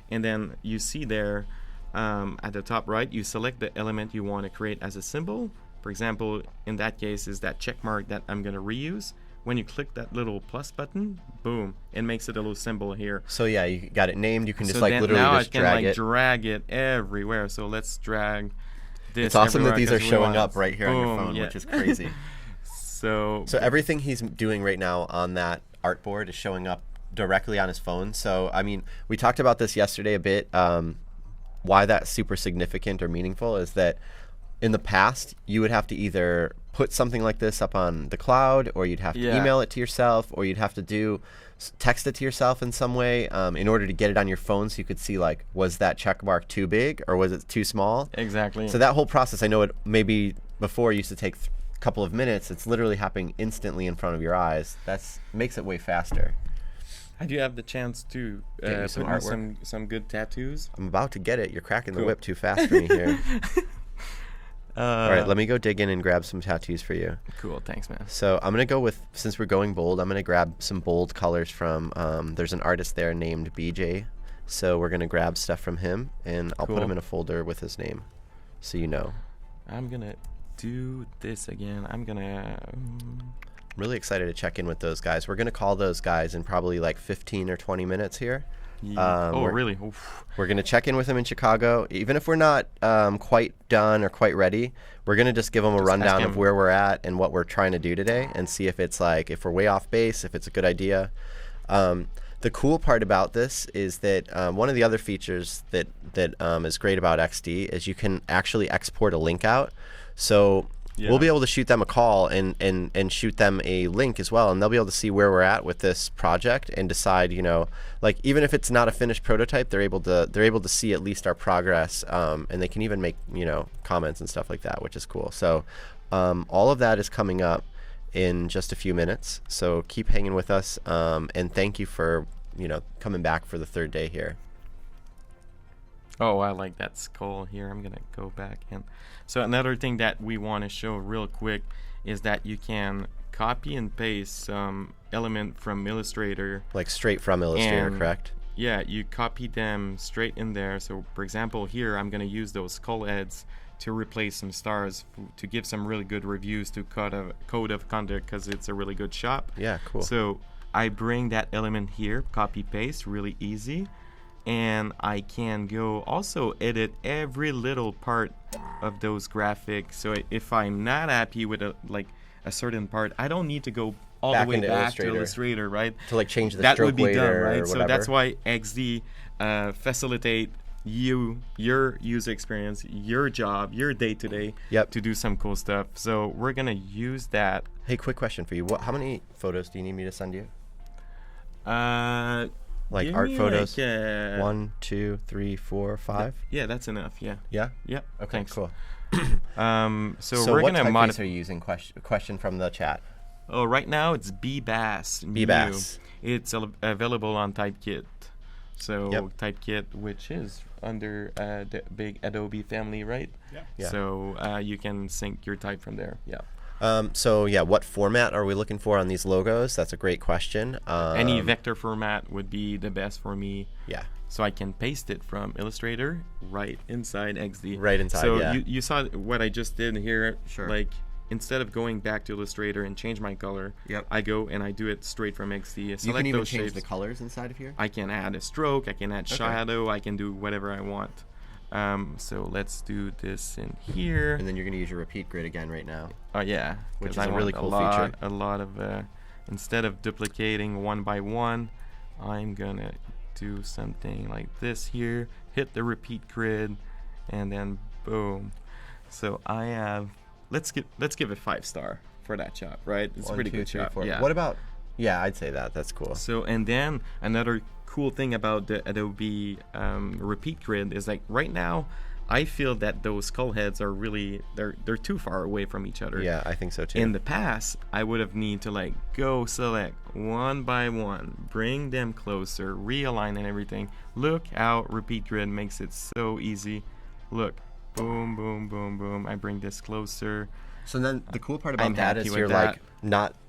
And then you see there at the top right, you select the element you want to create as a symbol. For example, in that case is that check mark that I'm going to reuse. When you click that little plus button, boom, it makes it a little symbol here. So yeah, you got it named. You can just literally just drag it. Now I can drag it everywhere. So let's drag this. It's awesome that these are showing up right here on your phone, which is crazy. So everything he's doing right now on that artboard is showing up directly on his phone. So, I mean, we talked about this yesterday a bit. Why that's super significant or meaningful is that in the past, you would have to either put something like this up on the cloud, or you'd have to email it to yourself, or you'd have to text it to yourself in some way in order to get it on your phone so you could see, like, was that check mark too big or was it too small? Exactly. So that whole process, I know it maybe before used to take a couple of minutes. It's literally happening instantly in front of your eyes. That makes it way faster. I do have the chance to Get you some put in artwork. some good tattoos. I'm about to get it. You're cracking the Cool. whip too fast for me here. All right, let me go dig in and grab some tattoos for you. Cool, thanks, man. So I'm going to go with, since we're going bold, I'm going to grab some bold colors from, there's an artist there named BJ. So we're going to grab stuff from him, and I'll put Cool. him in a folder with his name, so you know. I'm gonna do this again. I'm gonna. Really excited to check in with those guys. We're going to call those guys in probably like 15 or 20 minutes here. Really? Oof. We're going to check in with them in Chicago. Even if we're not quite done or quite ready, we're going to just give them a Just rundown ask of him. where we're at and what we're trying to do today, and see if it's like, if we're way off base, if it's a good idea. The cool part about this is that one of the other features that is great about XD is you can actually export a link out. So we'll be able to shoot them a call and shoot them a link as well, and they'll be able to see where we're at with this project and decide, you know, like, even if it's not a finished prototype, they're able to see at least our progress, and they can even make, you know, comments and stuff like that, which is cool. So all of that is coming up in just a few minutes, so keep hanging with us, and thank you for, you know, coming back for the third day here. Oh, I like that skull here. I'm gonna go back and. So another thing that we want to show real quick is that you can copy and paste some element from Illustrator. Like straight from Illustrator, And- correct? Yeah, you copy them straight in there. So for example, here I'm gonna use those skull heads to replace some stars to give some really good reviews to Code of Conduct, because it's a really good shop. Yeah, cool. So I bring that element here, copy paste, really easy, and I can go also edit every little part of those graphics. So if I'm not happy with a certain part, I don't need to go all Back the way into back to Illustrator. Illustrator, right? To like change the That stroke would be weight done, or right? So whatever. that's why XD facilitate your user experience, your job, your day-to-day Yep. to do some cool stuff. So we're gonna use that. Hey, quick question for you. How many photos do you need me to send you? Like Give art me photos? like, 1, 2, 3, 4, 5? Yeah, that's enough. Yeah. Yeah? Yep. Okay, Thanks. cool. So we're what gonna typeface modify. are you using? Question from the chat. Oh, right now it's BBass. BBass. New. It's available on Typekit. So Yep. Typekit, which is under the big Adobe family, right? Yeah. So you can sync your type from there. Yeah. So yeah, what format are we looking for on these logos? That's a great question. Any vector format would be the best for me. Yeah. So I can paste it from Illustrator right inside XD. Right inside, So yeah. you saw what I just did here. Sure. Like, instead of going back to Illustrator and change my color, Yep. I go and I do it straight from XD. You Select can even those change shapes. the colors inside of here? I can add a stroke. I can add shadow. I can do whatever I want. So let's do this in here. And then you're going to use your repeat grid again right now. Oh yeah, Which 'cause is I a really want cool lot, feature. A lot of instead of duplicating one by one, I'm gonna do something like this here. Hit the repeat grid, and then boom. So I have. Let's give it 5-star for that shop, right? It's a 1, pretty 2, good 3, shop. 4. Yeah. What about? Yeah, I'd say that. That's cool. So and then another cool thing about the Adobe repeat grid is, like, right now I feel that those skull heads are really they're too far away from each other. Yeah, I think so too. In the past, I would have need to like go select one by one, bring them closer, realign and everything. Look how repeat grid makes it so easy. Look, boom, boom, boom, boom. I bring this closer. So then the cool part about I'm that happy is with you're that.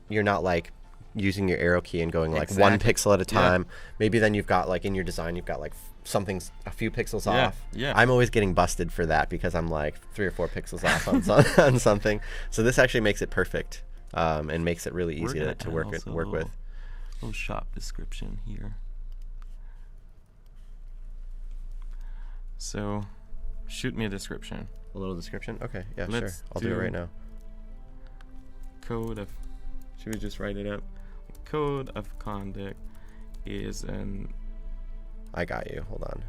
you're not like using your arrow key and going like Exactly. one pixel at a Yeah. time. Maybe then you've got like in your design you've got like something's a few pixels Yeah, off. yeah. I'm always getting busted for that because I'm like 3 or 4 pixels off on on something. So this actually makes it perfect, and makes it really We're easy gonna to add work also work a with. little shop description here. So, shoot me a description. A little description. Okay, yeah, Let's sure. I'll do it right now. Code of. Should we just write it up? Code of conduct is an. I got you. Hold on.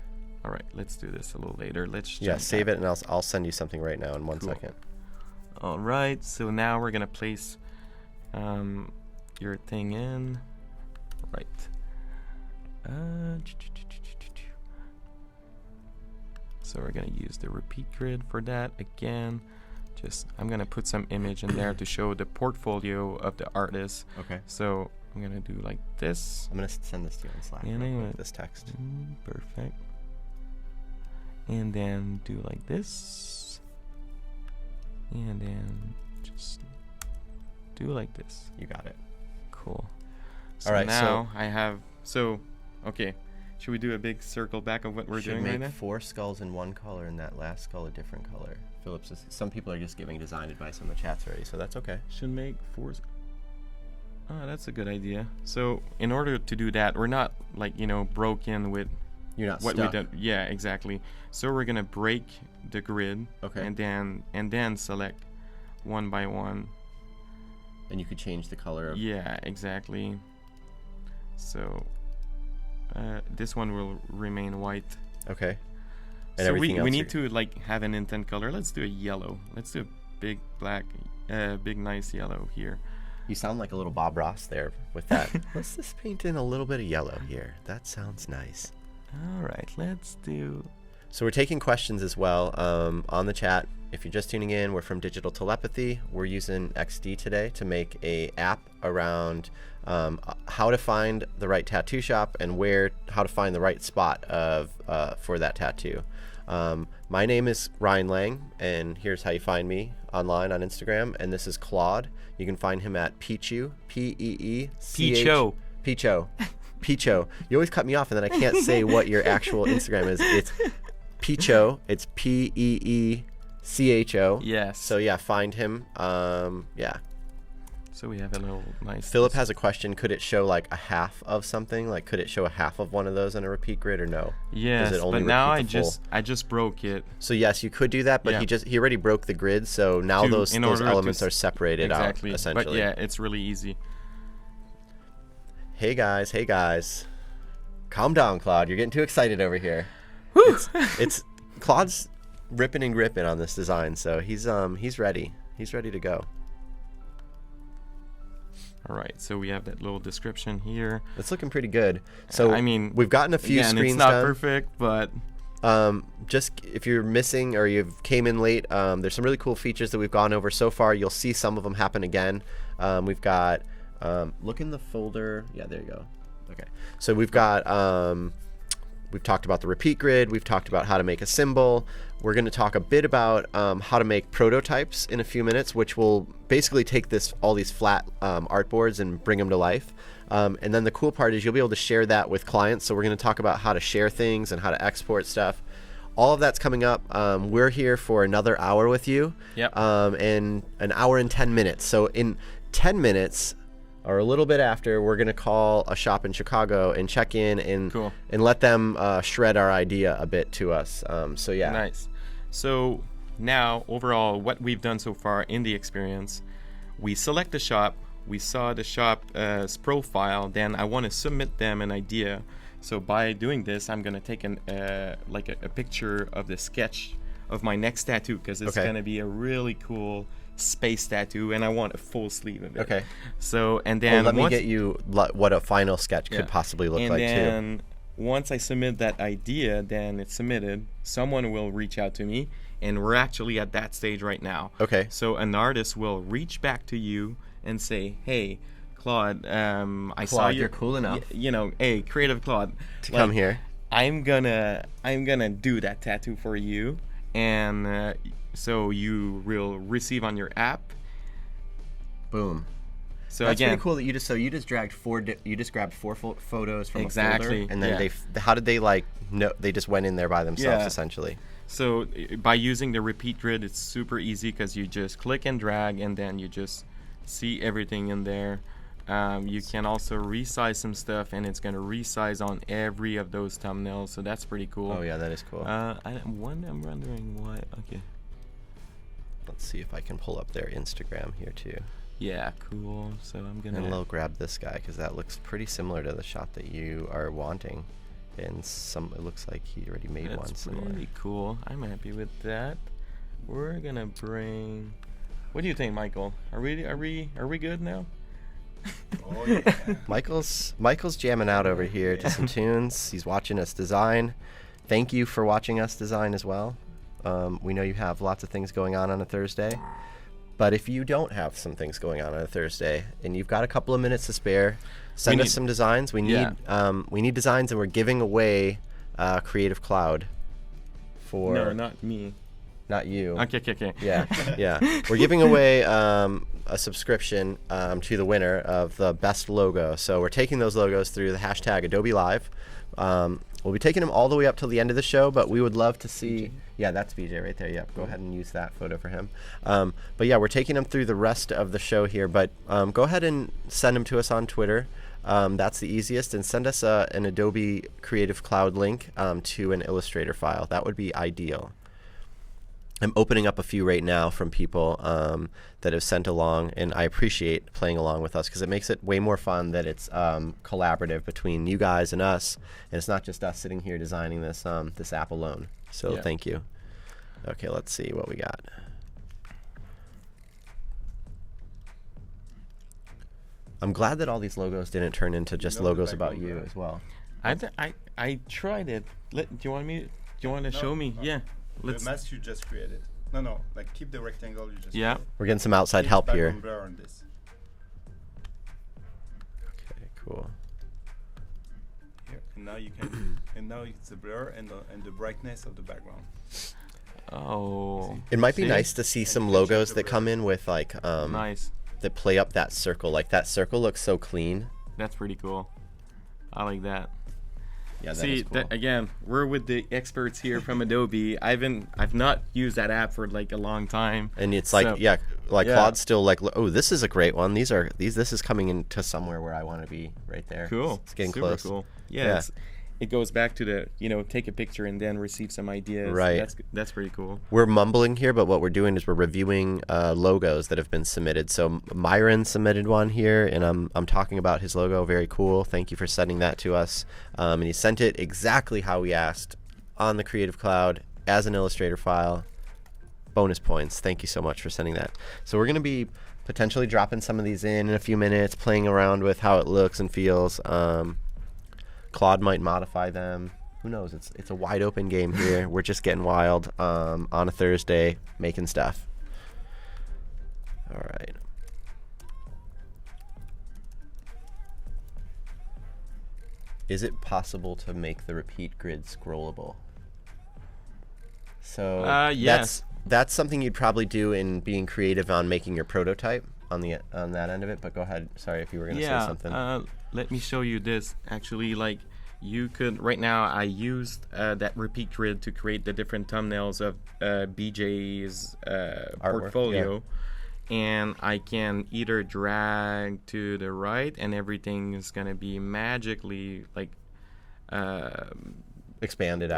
All right, let's do this a little later. Let's Yeah, jump save back. it, and I'll send you something right now in 1 Cool. second. All right, so now we're gonna place your thing in. Right. So we're gonna use the repeat grid for that again. I'm gonna put some image in there to show the portfolio of the artist. Okay. So I'm gonna do like this. I'm gonna send this to you on Slack. And real I'm quick, gonna- this text. Perfect. And then do like this. And then just do like this. You got it. Cool. So All right, now I have. So, okay. Should we do a big circle back of what we're Should doing make right now? 4 skulls in one color and that last skull a different color. Phillips is, some people are just giving design advice on the chats already, so that's okay. Should make 4. Oh, that's a good idea. So, in order to do that, we're not like, broken with You're not what stuck. we did. Yeah, exactly. So we're gonna break the grid. Okay. And then select one by one. And you could change the color of Yeah, exactly. So this one will remain white. Okay. And So everything we else need to like have an intent color. Let's do a yellow. Let's do a big black, big nice yellow here. You sound like a little Bob Ross there with that. Let's just paint in a little bit of yellow here. That sounds nice. All right, let's do. So we're taking questions as well on the chat. If you're just tuning in, we're from Digital Telepathy. We're using XD today to make a app around how to find the right tattoo shop and how to find the right spot for that tattoo. My name is Ryan Lang, and here's how you find me online on Instagram. And this is Claude. You can find him at Pichu, P-E-E-C-H. Picho. Picho. You always cut me off, and then I can't say what your actual Instagram is. It's Picho. It's P-E-E-C-H-O. Yes. So yeah, find him. Yeah. So we have a little nice. Philip has a question. Could it show like a half of something? Like, could it show a half of one of those on a repeat grid or no? Yes, Does it only but now repeat the full? I just broke it. So yes, you could do that, but Yeah. he already broke the grid. So now those in order to elements are separated exactly. out essentially. But yeah, it's really easy. Hey guys. Calm down, Claude. You're getting too excited over here. Whew. It's Claude's ripping and gripping on this design, so he's ready. He's ready to go. All right, so we have that little description here. It's looking pretty good. So I mean, we've gotten a few again, screens it's not done. perfect, but Just if you're missing or you came in late, there's some really cool features that we've gone over so far. You'll see some of them happen again. We've got look in the folder. Yeah, there you go. Okay, so we've got we've talked about the repeat grid. We've talked about how to make a symbol. We're going to talk a bit about how to make prototypes in a few minutes, which will basically take all these flat artboards and bring them to life. And then the cool part is you'll be able to share that with clients. So we're going to talk about how to share things and how to export stuff. All of that's coming up. We're here for another hour with you. Yep. And an hour and 10 minutes. So in 10 minutes or a little bit after, we're going to call a shop in Chicago and check in and Cool. and let them shred our idea a bit to us. So yeah. Nice. So now, overall, what we've done so far in the experience, we select the shop, we saw the shop's profile, then I want to submit them an idea. So by doing this, I'm going to take a picture of the sketch of my next tattoo, because it's Okay. going to be a really cool space tattoo, and I want a full sleeve of it. Okay. So, and then Let me once- get you what a final sketch Yeah. could possibly look and like too. then once I submit that idea, then it's submitted. Someone will reach out to me, and we're actually at that stage right now. Okay. So an artist will reach back to you and say, "Hey, Claude, I saw Claude, your, you're cool enough. hey, Creative Claude, To come here. I'm gonna do that tattoo for you, and so you will receive on your app." Boom. So That's again, pretty cool that you just grabbed four photos from Exactly, a folder, and then yeah. how did they they just went in there by themselves Yeah. essentially. So by using the repeat grid, it's super easy because you just click and drag, and then you just see everything in there. You can also resize some stuff, and it's going to resize on every of those thumbnails. So that's pretty cool. Oh yeah, that is cool. I'm wondering why. Okay. Let's see if I can pull up their Instagram here too. Yeah, cool. So I'm gonna. And Lo, grab this guy because that looks pretty similar to the shot that you are wanting. And it looks like he already made one That's similar. really cool. I'm happy with that. We're gonna bring. What do you think, Michael? Are we good now? Oh, yeah. Michael's jamming out over here to some tunes. He's watching us design. Thank you for watching us design as well. We know you have lots of things going on a Thursday. But if you don't have some things going on a Thursday and you've got a couple of minutes to spare, send us some designs. We need designs, and we're giving away Creative Cloud for. No, not me. Not you. Okay. Yeah. We're giving away a subscription to the winner of the best logo. So we're taking those logos through the hashtag Adobe Live. We'll be taking them all the way up till the end of the show, but we would love to see. Yeah, that's BJ right there. Yep, go ahead and use that photo for him. But yeah, we're taking them through the rest of the show here. But go ahead and send them to us on Twitter. That's the easiest. And send us an Adobe Creative Cloud link to an Illustrator file. That would be ideal. I'm opening up a few right now from people that have sent along, and I appreciate playing along with us because it makes it way more fun that it's collaborative between you guys and us, and it's not just us sitting here designing this app alone. So thank you. Okay, let's see what we got. I'm glad that all these logos didn't turn into just logos about you as well. I tried it. Do you want me? Do you want to show me? Yeah. The mask you just created. No, like keep the rectangle you just created. We're getting some outside help here. Blur on this. Okay, cool. Here, and now you can, and now it's the blur and the brightness of the background. Oh. It might be nice to see some logos that come in with like nice. That play up that circle. Like that circle looks so clean. That's pretty cool. I like that. Yeah, that See, is cool. again, we're with the experts here from Adobe. I've not used that app for like a long time. And it's like, Claude's still like, oh, this is a great one. This is coming into somewhere where I want to be right there. Cool. It's getting Super close. Cool. Yeah. It goes back to the, take a picture and then receive some ideas. Right. That's pretty cool. We're mumbling here, but what we're doing is we're reviewing logos that have been submitted. So Myron submitted one here, and I'm talking about his logo. Very cool. Thank you for sending that to us. And he sent it exactly how we asked on the Creative Cloud as an Illustrator file. Bonus points. Thank you so much for sending that. So we're going to be potentially dropping some of these in a few minutes, playing around with how it looks and feels. Claude might modify them. Who knows? It's a wide open game here. We're just getting wild on a Thursday, making stuff. All right. Is it possible to make the repeat grid scrollable? So yes. That's something you'd probably do in being creative on making your prototype on that end of it. But go ahead. Sorry if you were going to say something. Let me show you this. Actually, like you could right now. I used that repeat grid to create the different thumbnails of BJ's portfolio, and I can either drag to the right, and everything is gonna be magically like expanding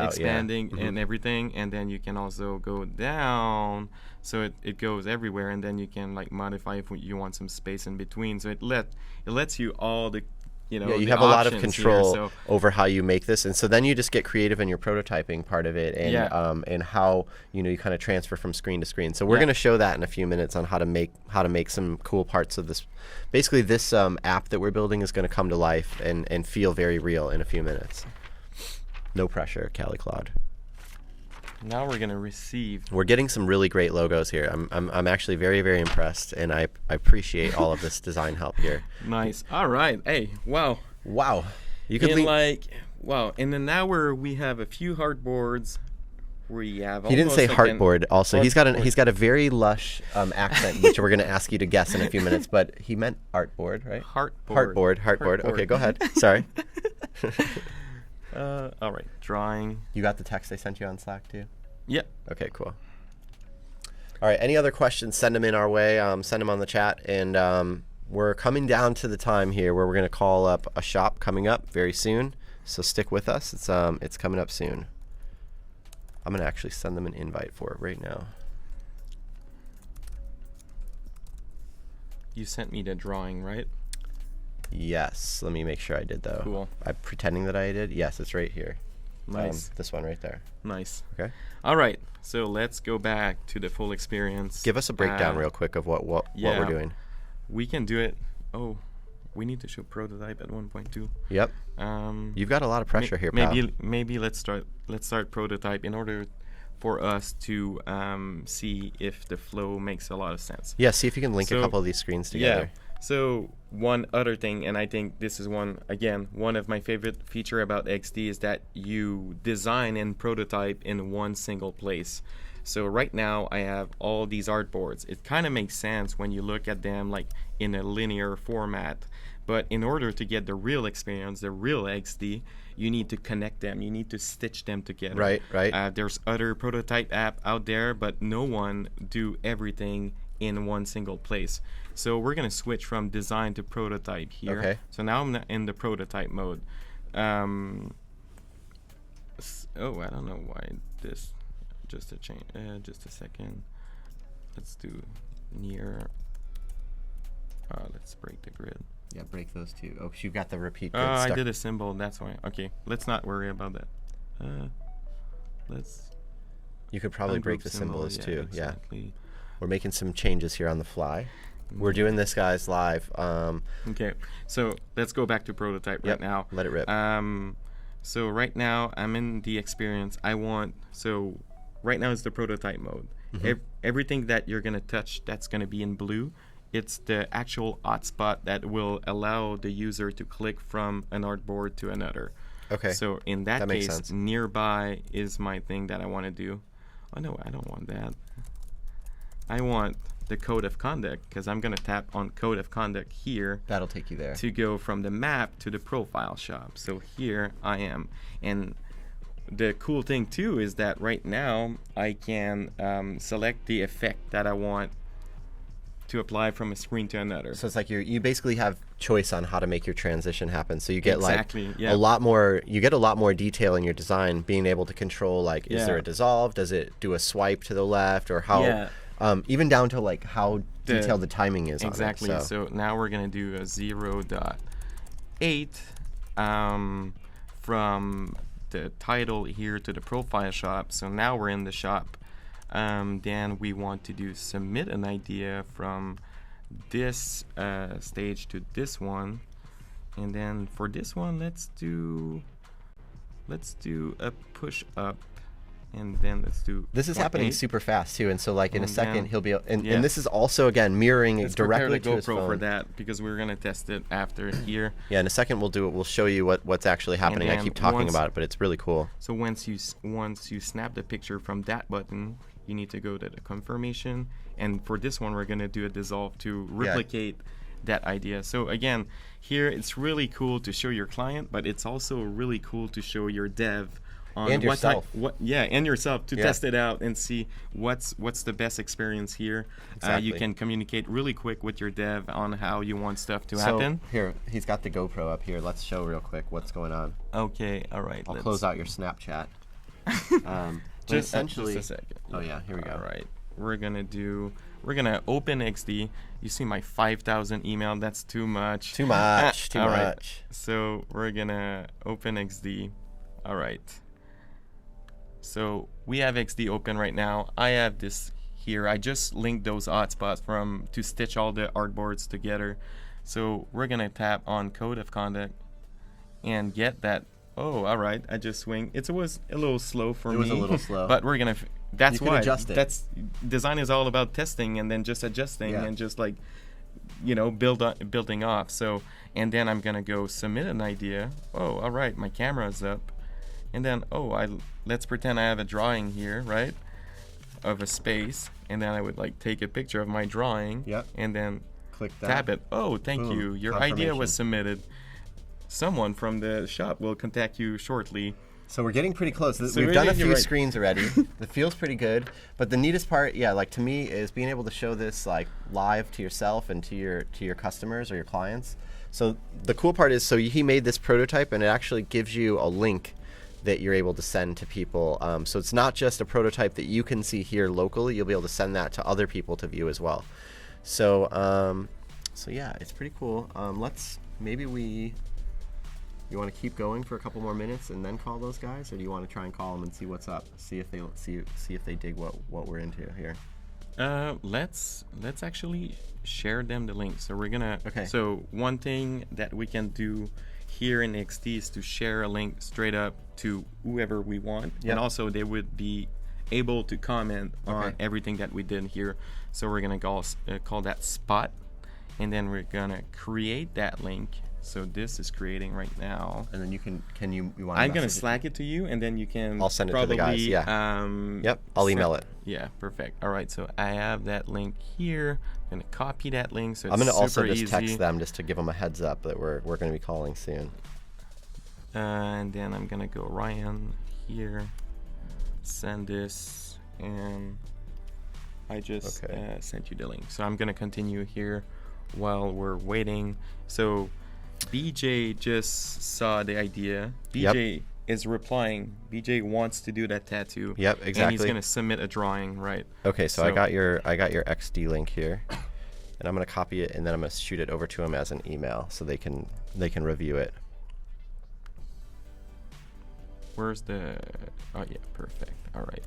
and everything, and then you can also go down, so it goes everywhere, and then you can like modify if you want some space in between. So it lets you all the you have a lot of control over how you make this, and so then you just get creative in your prototyping part of it, and how you kind of transfer from screen to screen. So we're going to show that in a few minutes on how to make some cool parts of this. Basically, this app that we're building is going to come to life and feel very real in a few minutes. No pressure, Cali Cloud. Now we're gonna receive. We're getting some really great logos here. I'm actually very, very impressed, and I appreciate all of this design help here. Nice. All right. Hey. Wow. You could in an hour we have a few hardboards. We have. He didn't say heartboard. Also, he's got a very lush accent, which we're gonna ask you to guess in a few minutes. But he meant artboard, right? Heartboard. Okay, go ahead. Sorry. All right. Drawing. You got the text I sent you on Slack too? Yep. Okay, cool. All right, any other questions, send them in our way. Send them on the chat. And we're coming down to the time here where we're going to call up a shop coming up very soon. So stick with us. It's coming up soon. I'm going to actually send them an invite for it right now. you sent me the drawing, right? Yes. Let me make sure I did though. Cool. I'm pretending that I did. Yes, it's right here. Nice. This one right there. Nice. Okay. All right. So let's go back to the full experience. Give us a breakdown real quick of what we're doing. We can do it. Oh, we need to show prototype at 1.2. Yep. You've got a lot of pressure here, pal. Maybe let's start prototype in order for us to see if the flow makes a lot of sense. Yeah, see if you can link a couple of these screens together. Yeah. So one other thing, and I think this is one of my favorite feature about XD is that you design and prototype in one single place. So right now I have all these artboards. It kind of makes sense when you look at them like in a linear format. But in order to get the real experience, the real XD, you need to connect them. You need to stitch them together. Right. There's other prototype app out there, but no one do everything in one single place. So we're going to switch from design to prototype here. Okay. So now I'm in the prototype mode. I don't know why this. Just a change. Just a second. Let's do near. Let's break the grid. Yeah, break those two. Oh, you've got the repeat Oh, grid I stuck. did a symbol. That's why. Okay, let's not worry about that. Let's. You could probably break ungroup the symbols too. Exactly. Yeah. We're making some changes here on the fly. We're doing this, guys, live. Okay, so let's go back to prototype right now. Let it rip. So right now I'm in the experience. Right now is the prototype mode. Everything that you're gonna touch, that's gonna be in blue. It's the actual hotspot that will allow the user to click from an artboard to another. Okay. So in that makes case, sense. nearby is my thing that I want to do. Oh no, I don't want that. I want the code of conduct because I'm gonna tap on code of conduct here. That'll take you there. To go from the map to the profile shop. So here I am. And the cool thing too is that right now I can select the effect that I want to apply from a screen to another. So it's like you basically have choice on how to make your transition happen. So you get a lot more detail in your design, being able to control like is there a dissolve, does it do a swipe to the left, or how even down to like how detailed the timing is exactly on it. So now we're gonna do a 0.8 from the title here to the profile shop. So now we're in the shop. Then we want to do submit an idea from this stage to this one, and then for this one let's do a push up, and then let's do this is happening 0.8. super fast too, and so like in a second he'll be and this is Let's also again mirroring directly to to his GoPro phone. for that because we're gonna test it after here. Yeah, in a second we'll show you what's actually happening. I keep talking about it, but it's really cool. So once you snap the picture from that button, you need to go to the confirmation, and for this one we're gonna do a dissolve to replicate that idea. So again, here it's really cool to show your client, but it's also really cool to show your dev on and yourself. And yourself to test it out and see what's the best experience here. Exactly. You can communicate really quick with your dev on how you want stuff to happen. Here, he's got the GoPro up here. Let's show real quick what's going on. Okay, all right. I'll close out your Snapchat. Just essentially, a second. Oh yeah, here we go. All right, we're gonna open XD. You see my 5,000 email. That's too much. Too much. All right. So we're gonna open XD. All right. So we have XD open right now. I have this here. I just linked those hotspots to stitch all the artboards together. So we're gonna tap on code of conduct and get that. Oh, all right. I just swing. It was a little slow for me. It was a little slow. But we're gonna. That's you can why. Adjust it. That's design is all about testing and then just adjusting and just like, building off. So and then I'm gonna go submit an idea. Oh, all right. My camera's up. And then, let's pretend I have a drawing here, right, of a space, and then I would take a picture of my drawing, and then click that. Tap it. Oh, thank you. Your idea was submitted. Someone from the shop will contact you shortly. So we're getting pretty close. We've done a few screens already. It feels pretty good. But the neatest part, to me, is being able to show this live to yourself and to your customers or your clients. So the cool part is, he made this prototype, and it actually gives you a link that you're able to send to people. So it's not just a prototype that you can see here locally. You'll be able to send that to other people to view as well. So So yeah, it's pretty cool. You want to keep going for a couple more minutes and then call those guys, or do you want to try and call them and see what's up? See if they dig what we're into here. Let's actually share them the link. So we're gonna. Okay. So one thing that we can do here in XD is to share a link straight up to whoever we want, Yep. and also they would be able to comment on Okay. everything that we did here. So we're gonna call that spot, and then we're gonna create that link. So this is creating right now. And then you want? I'm gonna Slack it to you, and then you can. I'll send it to the guys, yeah. Yep, I'll email it. Yeah, perfect. All right, so I have that link here. I'm gonna copy that link. So it's I'm gonna also super just text easy. them just to give them a heads up that we're gonna be calling soon. And then I'm gonna go Ryan here, send this, and I just Okay. sent you the link. So I'm gonna continue here while we're waiting. So BJ just saw the idea. BJ is replying. BJ wants to do that tattoo. Yep, And exactly. he's gonna submit a drawing, right? Okay, so I got your XD link here, and I'm gonna copy it and then I'm gonna shoot it over to them as an email so they can review it. Where's the? Oh yeah, perfect. All right.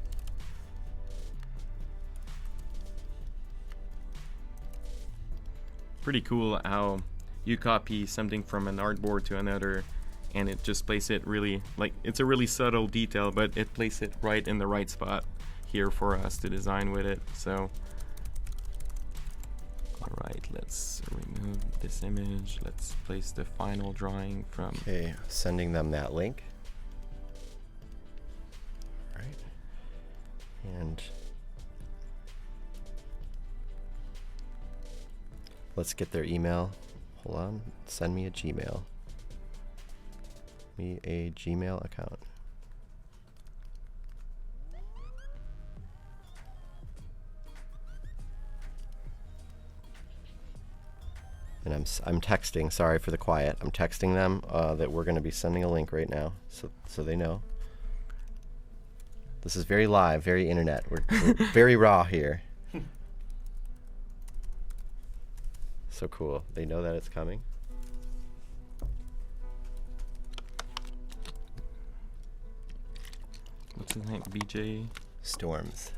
Pretty cool how you copy something from an artboard to another, and it just places it really like it's a really subtle detail, but it places it right in the right spot here for us to design with it. So, all right, let's remove this image. Let's place the final drawing from. Okay, sending them that link. All right, and let's get their email. Hold on, send me a Gmail. Me a Gmail account. And I'm texting. Sorry for the quiet. I'm texting them that we're going to be sending a link right now, so they know. This is very live, very internet. We're very raw here. So cool. They know that it's coming. What's his name? BJ. Storms.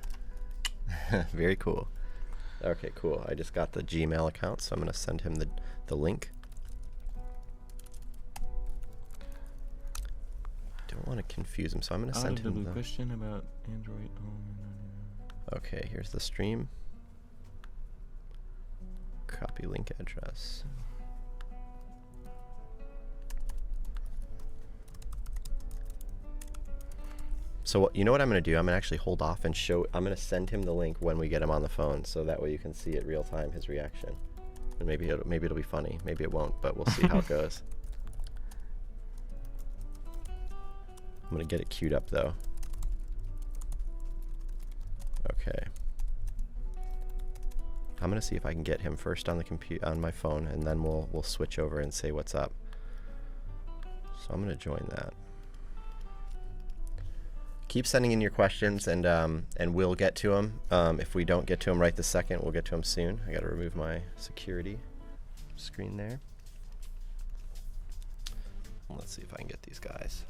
Very cool. Okay, cool. I just got the Gmail account, so I'm going to send him the link. Don't want to confuse him, so I'm going to send him the question about Android. Okay, here's the stream. Copy link address. So you know what I'm going to do? I'm going to actually hold off and I'm going to send him the link when we get him on the phone, so that way you can see it real time, his reaction. And maybe it'll be funny. Maybe it won't, but we'll see how it goes. I'm going to get it queued up though. Okay. I'm gonna see if I can get him first on the on my phone, and then we'll switch over and say what's up. So I'm gonna join that. Keep sending in your questions, and we'll get to them. If we don't get to them right this second, we'll get to them soon. I gotta remove my security screen there. Let's see if I can get these guys.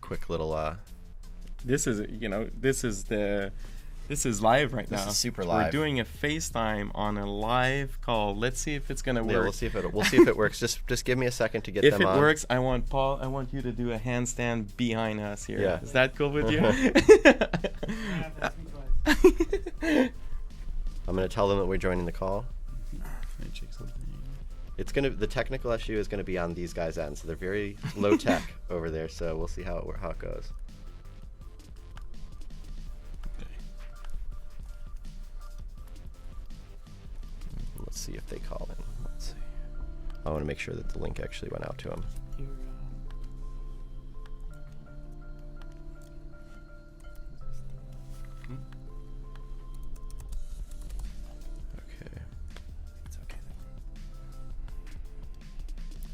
Quick little This is This is live right now. This is super We're live. doing a FaceTime on a live call. Let's see if it's gonna work. Yeah, we'll see if it works. Just give me a second to get If them it on. works, I want you to do a handstand behind us here. Yeah. Is that cool with you? I'm gonna tell them that we're joining the call. It's the technical issue is gonna be on these guys' end, so they're very low tech over there. So we'll see how it goes. Let's see if they call in. Let's see. I want to make sure that the link actually went out to them. Okay. It's okay though.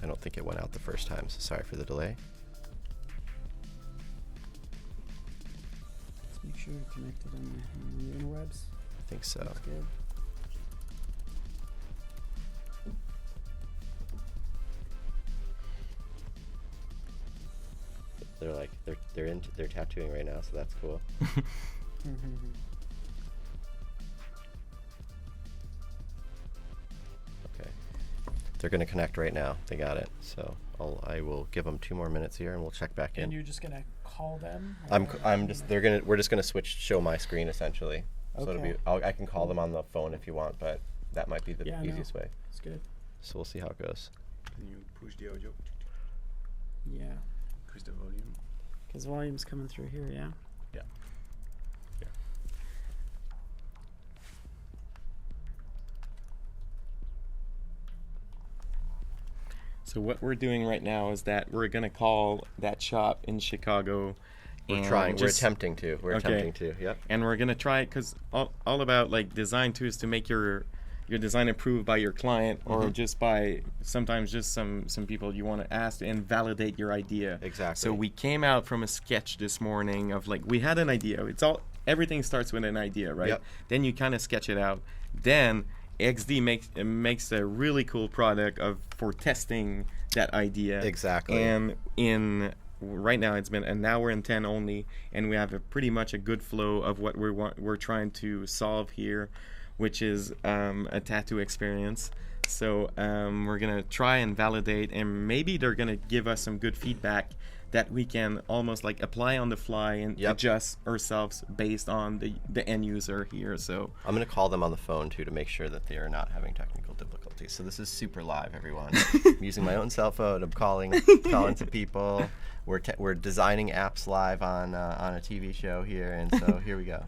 I don't think it went out the first time, so sorry for the delay. Let's make sure you're connected on the interwebs. I think so. That's good. they're like they're tattooing right now, so that's cool. Okay, they're gonna connect right now. They got it. So I will give them 2 more minutes here, and we'll check back in. And you're just gonna call them? We're just gonna show my screen essentially. So it'll be, I can call them on the phone if you want, but that might be the easiest way. It's good. So we'll see how it goes. Can you push the audio? Yeah. Increase the volume. Because volume's coming through here, yeah? Yeah. Yeah. So what we're doing right now is that we're gonna call that shop in Chicago. We're attempting to. Yep. And we're gonna try, because all about like design too is to make your design approved by your client, or just by sometimes just some people you want to ask and validate your idea. Exactly. So we came out from a sketch this morning of like, we had an idea. Everything starts with an idea, right? Yep. Then you kind of sketch it out. Then XD makes a really cool product for testing that idea. Exactly. And right now it's been an hour and 10 only, and we have pretty much a good flow of what we're trying to solve here, which is a tattoo experience. So we're gonna try and validate, and maybe they're gonna give us some good feedback that we can almost like apply on the fly and adjust ourselves based on the end user here. So I'm gonna call them on the phone too to make sure that they are not having technical difficulties. So this is super live, everyone. I'm using my own cell phone. I'm calling to people. We're designing apps live on a TV show here, and so here we go.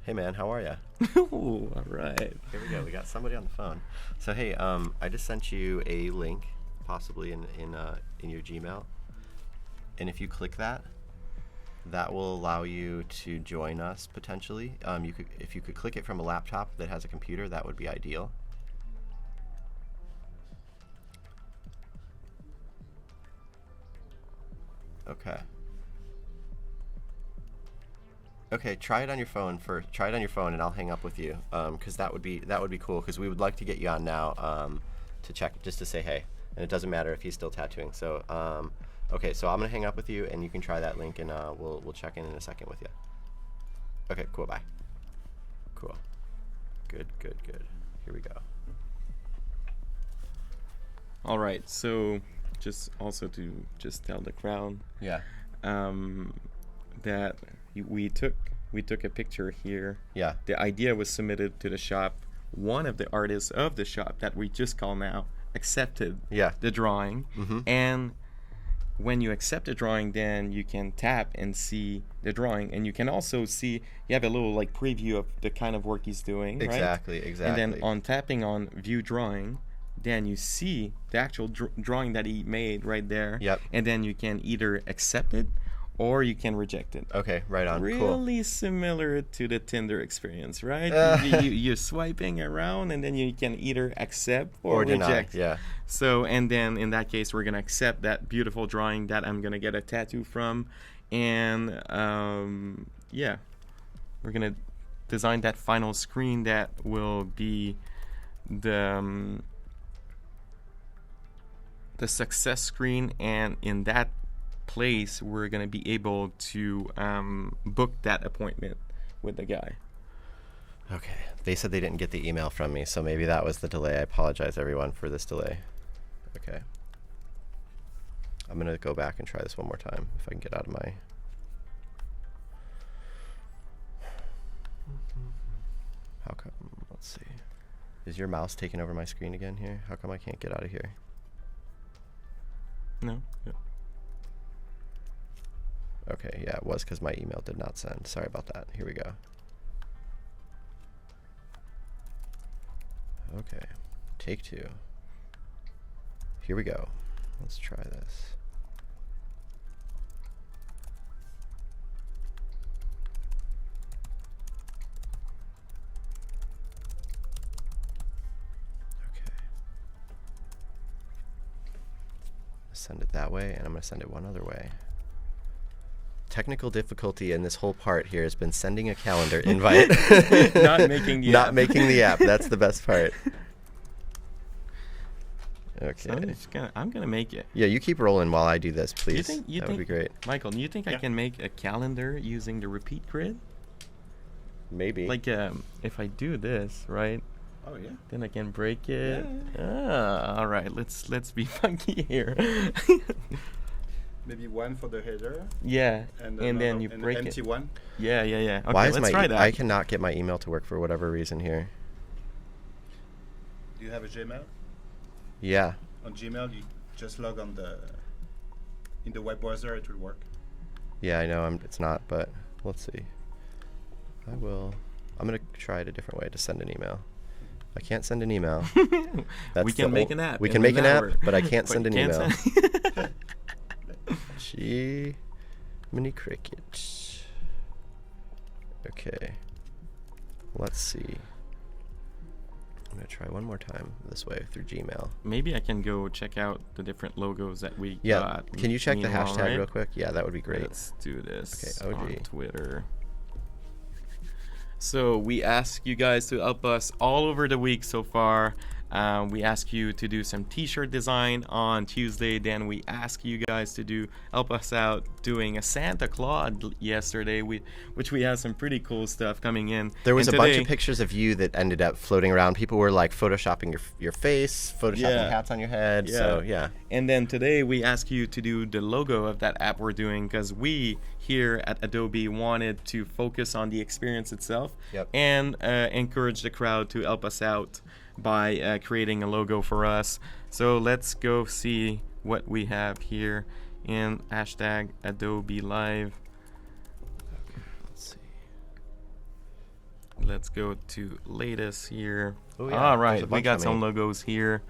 Hey man, how are ya? Ooh, all right. Here we go. We got somebody on the phone. So hey, I just sent you a link, possibly in your Gmail, and if you click that, that will allow you to join us potentially. If you could click it from a laptop that has a computer, that would be ideal. Okay. Okay, try it on your phone first. Try it on your phone, and I'll hang up with you, because that would be cool. Because we would like to get you on now, to check, just to say hey, and it doesn't matter if he's still tattooing. So, okay, so I'm gonna hang up with you, and you can try that link, and we'll check in a second with you. Okay, cool. Bye. Cool. Good. Here we go. All right. So just also to just tell the crowd. Yeah. That we took a picture here. Yeah. The idea was submitted to the shop. One of the artists of the shop that we just call now accepted the drawing. And when you accept the drawing, then you can tap and see the drawing, and you can also see, you have a little like preview of the kind of work he's doing. Exactly. And then on tapping on view drawing, then you see the actual drawing that he made right there. Yep. And then you can either accept it or you can reject it. Okay, right on. Really similar to the Tinder experience, right? You're swiping around, and then you can either accept or reject. Deny. Yeah. So, and then in that case, we're gonna accept that beautiful drawing that I'm gonna get a tattoo from, and we're gonna design that final screen that will be the success screen, and in that place we're going to be able to book that appointment with the guy. Okay, they said they didn't get the email from me, so maybe that was the delay. I apologize everyone for this delay. Okay, I'm gonna go back and try this one more time if I can get out of my how come, let's see, is your mouse taking over my screen again here? How come I can't get out of here? No. Yep. Okay, yeah, it was because my email did not send. Sorry about that. Here we go. Okay, take 2. Here we go. Let's try this. Okay. Send it that way, and I'm going to send it one other way. Technical difficulty in this whole part here has been sending a calendar invite. Not making the app. Not making the app. That's the best part. Okay. So I'm gonna make it. Yeah, you keep rolling while I do this, please. You that think, would be great. Michael, do you think I Yeah. can make a calendar using the repeat grid? Maybe. Like if I do this, right? Oh yeah. Then I can break it. Yeah. All right. Let's be funky here. Maybe one for the header. Yeah. And, And then another- you an break empty it. one. Yeah. Okay, Why is let's try that. I cannot get my email to work for whatever reason here. Do you have a Gmail? Yeah. On Gmail, you just log on in the web browser. It will work. Yeah, I know. It's not, but let's see. I'm gonna try it a different way to send an email. I can't send an email. That's We can make an app. We and can then make an that app, works. but I can't But send an you email. send- Gee, mini cricket. Okay. Let's see. I'm gonna try one more time this way through Gmail. Maybe I can go check out the different logos that we Yeah. got. Can you check the meanwhile, hashtag right? real quick? Yeah, that would be great. Let's do this Okay, OG. on Twitter. So we ask you guys to help us all over the week so far. We ask you to do some t-shirt design on Tuesday. Then we ask you guys to help us out doing a Santa Claus yesterday, which we have some pretty cool stuff coming in. There was And a bunch today- of pictures of you that ended up floating around. People were like photoshopping your face, photoshopping Yeah. hats on your head. So yeah. And then today we ask you to do the logo of that app we're doing because we here at Adobe wanted to focus on the experience itself Yep. and encourage the crowd to help us out by creating a logo for us. So let's go see what we have here in hashtag Adobe Live. Let's see. Let's go to latest here. Oh, yeah, All there's a right, we bunch got of some me. logos here.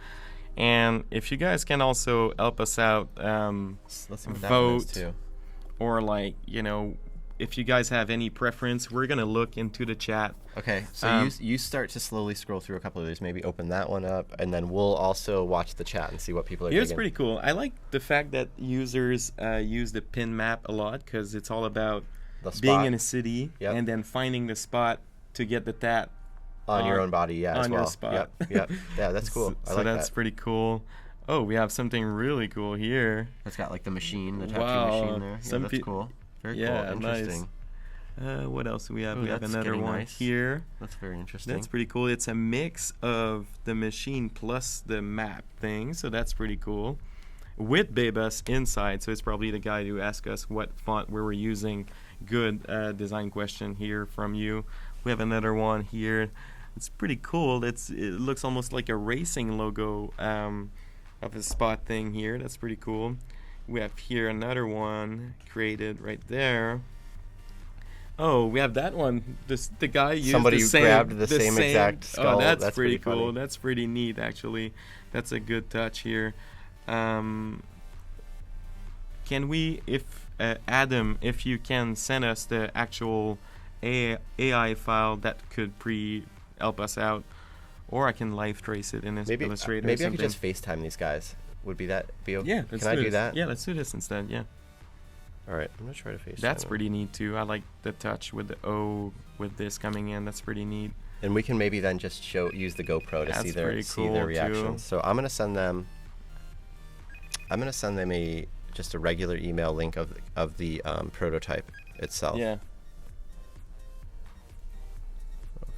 And if you guys can also help us out, Let's see what that one is vote, too. or if you guys have any preference, we're gonna look into the chat. Okay, so you start to slowly scroll through a couple of these. Maybe open that one up, and then we'll also watch the chat and see what people are Here's digging. pretty cool. I like the fact that users use the pin map a lot because it's all about The being spot in a city Yep. and then finding the spot to get the tat on your own body, yeah, as on well. your spot. Yep. Yeah, that's cool. I So like that's that. pretty cool. Oh, we have something really cool here. It's got like the machine, the tattoo Wow, machine there. Yeah, some that's pe- cool. Very Yeah, cool. nice. Interesting. What else do we have? Ooh, We have that's another getting one nice. here. That's very interesting. That's pretty cool. It's a mix of the machine plus the map thing, so that's pretty cool. With Bebas inside, so it's probably the guy who asked us what font we were using. Good design question here from you. We have another one here. It's pretty cool. It looks almost like a racing logo of a spot thing here. That's pretty cool. We have here another one created right there. Oh, we have that one. The guy used Somebody the same, grabbed the same exact skull. Oh, that's That's pretty pretty cool. funny. That's pretty neat, actually. That's a good touch here. Can we, Adam, if you can send us the actual AI file that could help us out, or I can live trace it in Illustrator. Maybe or I could something. just FaceTime these guys. Would be okay? Yeah, let's Can I do this. that? Yeah, let's do this instead. Yeah. All right, I'm gonna try to FaceTime. That's them. pretty neat too. I like the touch with the O with this coming in. That's pretty neat. And we can maybe then just use the GoPro to That's see their pretty cool, reactions. too. So I'm gonna send them just a regular email link of the prototype itself. Yeah.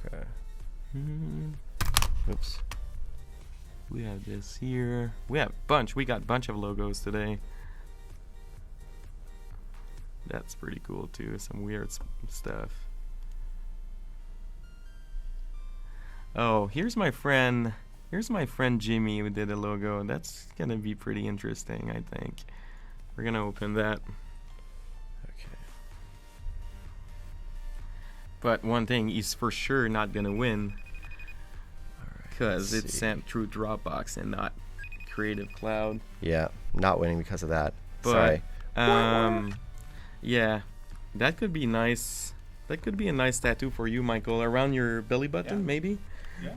Okay. Hmm. Oops. We have this here. We got a bunch of logos today. That's pretty cool too. Some weird stuff. Oh, here's my friend Jimmy who did a logo. That's gonna be pretty interesting, I think. We're gonna open that. Okay. But one thing, he's for sure not gonna win because let's it's see. sent through Dropbox and not Creative Cloud. Yeah, not winning because of that. But Sorry. yeah, that could be nice. That could be a nice tattoo for you, Michael, around your belly button, Yeah. maybe. Yeah.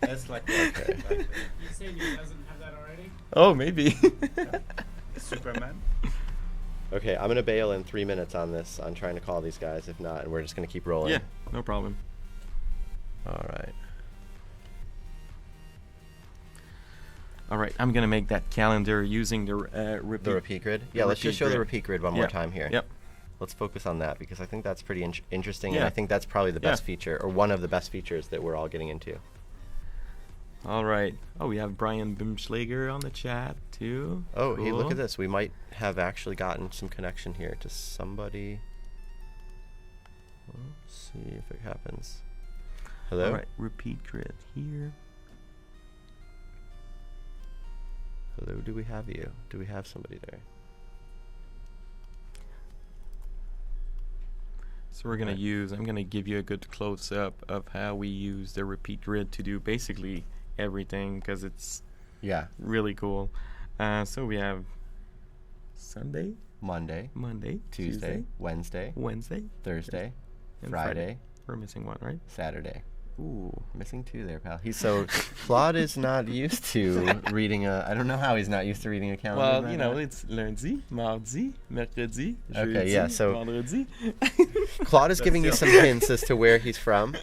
That's like Okay. You saying he doesn't have that already? Oh, maybe. Superman. Okay, I'm gonna bail in 3 minutes on this. On trying to call these guys. If not, and we're just gonna keep rolling. Yeah, no problem. All right. All right, I'm gonna make that calendar using the repeat. The repeat grid? Yeah, let's just show the grid. repeat grid one more time here. Yep. Let's focus on that because I think that's pretty interesting, and Yeah. I think that's probably the best Yeah. feature, or one of the best features that we're all getting into. All right. Oh, we have Brian Bimschlager on the chat too. Oh, hey, look Cool. at this. We might have actually gotten some connection here to somebody. Let's see if it happens. Hello? All right, repeat grid here. Hello, do we have you? Do we have somebody there? So we're gonna Okay. I'm gonna give you a good close up of how we use the repeat grid to do basically everything because it's Yeah. really cool. So we have Sunday, Monday, Monday, Tuesday, Wednesday, Wednesday, Thursday, and Friday, We're missing one, right? Saturday. Ooh. Missing 2 there, pal. He's so Claude is not used to reading a. I don't know how he's not used to reading a calendar. Well, like you know, that. it's lundi, mardi, mercredi, Okay, jeudi, yeah, so- vendredi. Claude is giving you some hints as to where he's from.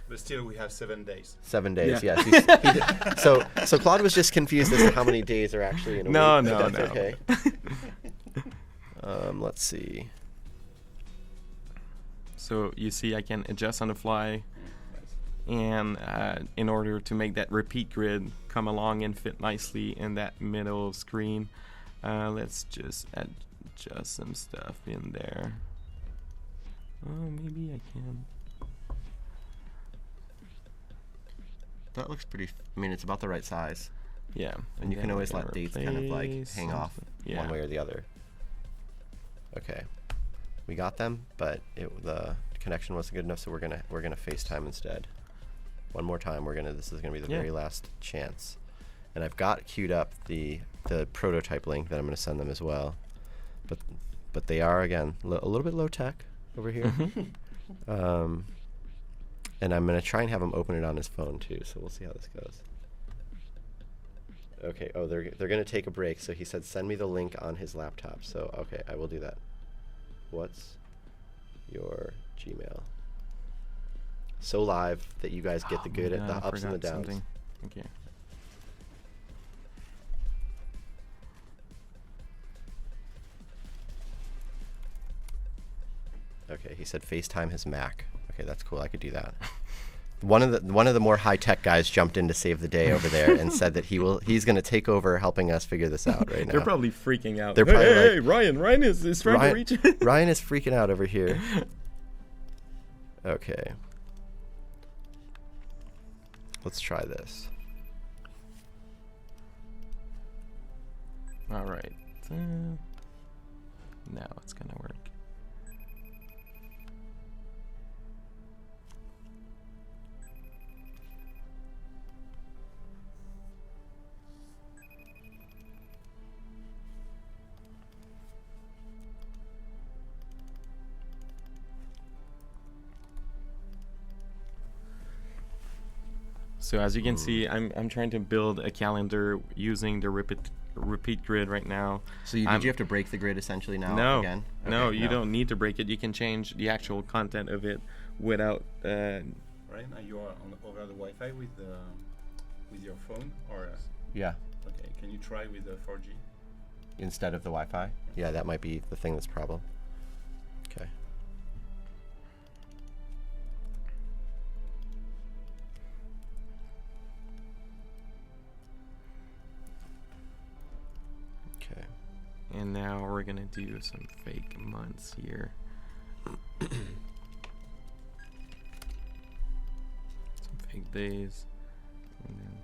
But still, we have 7 days. 7 days, Yeah. yes. So Claude was just confused as to how many days are actually in a No, week. no, but no. that's okay. Let's see. So you see, I can adjust on the fly, Nice. and in order to make that repeat grid come along and fit nicely in that middle screen, let's just adjust some stuff in there. Oh, maybe I can. That looks pretty. I mean, it's about the right size, Yeah. and you then can we're always gonna let dates kind of like replace hang off something. Yeah. one way or the other. Okay, we got them, but the connection wasn't good enough, so we're gonna FaceTime instead. One more time. This is gonna be the Yeah. very last chance, and I've got queued up the prototype link that I'm gonna send them as well, but they are again a little bit low tech over here. And I'm going to try and have him open it on his phone too, so we'll see how this goes. Okay, oh, they're going to take a break, so he said send me the link on his laptop. So, okay, I will do that. What's your Gmail? So live that you guys get the Oh my good, God, the I ups and the forgot downs. something. Okay. Okay, he said FaceTime his Mac. Okay, that's cool. I could do that. One of the more high tech guys jumped in to save the day over there and said that he's going to take over helping us figure this out right now. They're probably freaking out. They're Hey, probably hey, like- hey, Ryan is trying to reach it. Ryan is freaking out over here. Okay. Let's try this. All right. Now it's gonna work. So as you can see, I'm trying to build a calendar using the repeat grid right now. So did you have to break the grid essentially now No, again? no, Okay, you don't need to break it. You can change the actual content of it without. Right now, you are over the Wi-Fi with your phone, or Yeah, okay? Can you try with the 4G? instead of the Wi-Fi. Yeah, that might be the thing that's problem. Okay. Okay. And now we're gonna do some fake months here. Some fake days. And then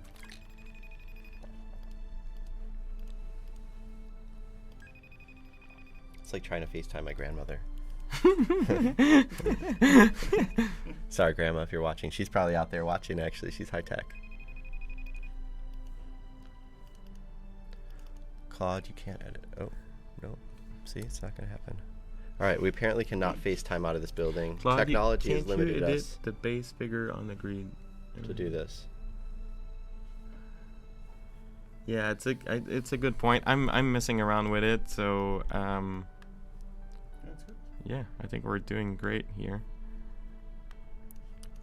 It's like trying to FaceTime my grandmother. Sorry, Grandma, if you're watching. She's probably out there watching, actually. She's high tech. Claude, you can't edit. Oh, no. See, it's not going to happen. All right, we apparently cannot FaceTime out of this building. Claude, Technology has can't you limited edit us the base figure on the grid to do this. Yeah, it's a good point. I'm messing around with it, so That's good. yeah, I think we're doing great here.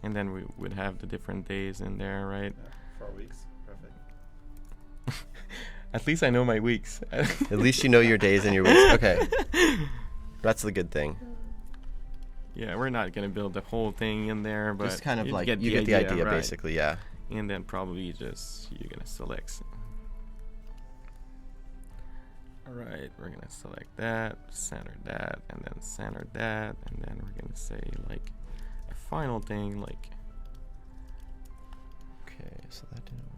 And then we would have the different days in there, right? Yeah, 4 weeks, perfect. At least I know my weeks. At least you know your days and your weeks. Okay. That's the good thing. Yeah, we're not gonna build the whole thing in there, but Just kind of you like get you get the idea right. basically, yeah. And then probably just you're gonna select. All right, we're gonna select that, center that, and then center that, and then we're gonna say like a final thing like. Okay, so that didn't work.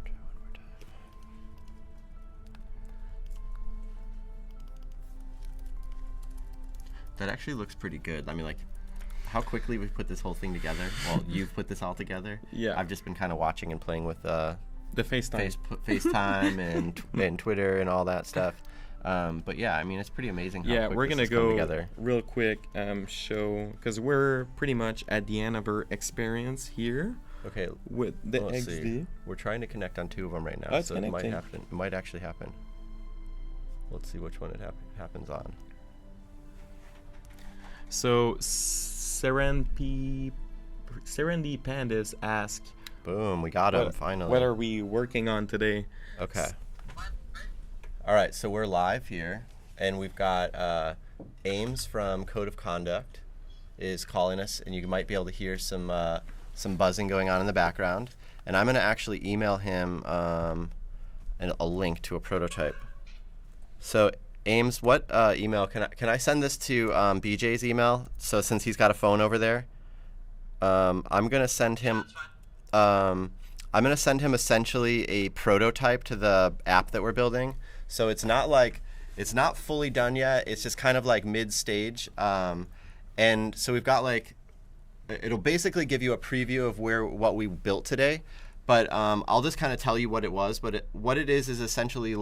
Try one more time. That actually looks pretty good. I mean, like, how quickly we put this whole thing together. Well, you've put this all together. Yeah. I've just been kind of watching and playing with The FaceTime. FaceTime and Twitter and all that stuff. But yeah, I mean, it's pretty amazing how Yeah, quick we're this gonna has come go together. real quick, show because we're pretty much at the end of our experience here Okay, with the let's XD. see. We're trying to connect on 2 of them right now, Oh, it's so it might connecting. happen. It might actually happen. Let's see which one it happens on. So Serendi Pandas ask, Boom, we got him finally. what are we working on today? Okay. All right, so we're live here, and we've got Ames from Code of Conduct is calling us, and you might be able to hear some buzzing going on in the background. And I'm going to actually email him a link to a prototype. So Ames, what email can I send this to BJ's email? So since he's got a phone over there, I'm going to send him. I'm going to send him essentially a prototype to the app that we're building. So it's not fully done yet. It's just kind of like mid-stage. And so we've got like, it'll basically give you a preview of what we built today. But I'll just kind of tell you what it was. But what it is essentially,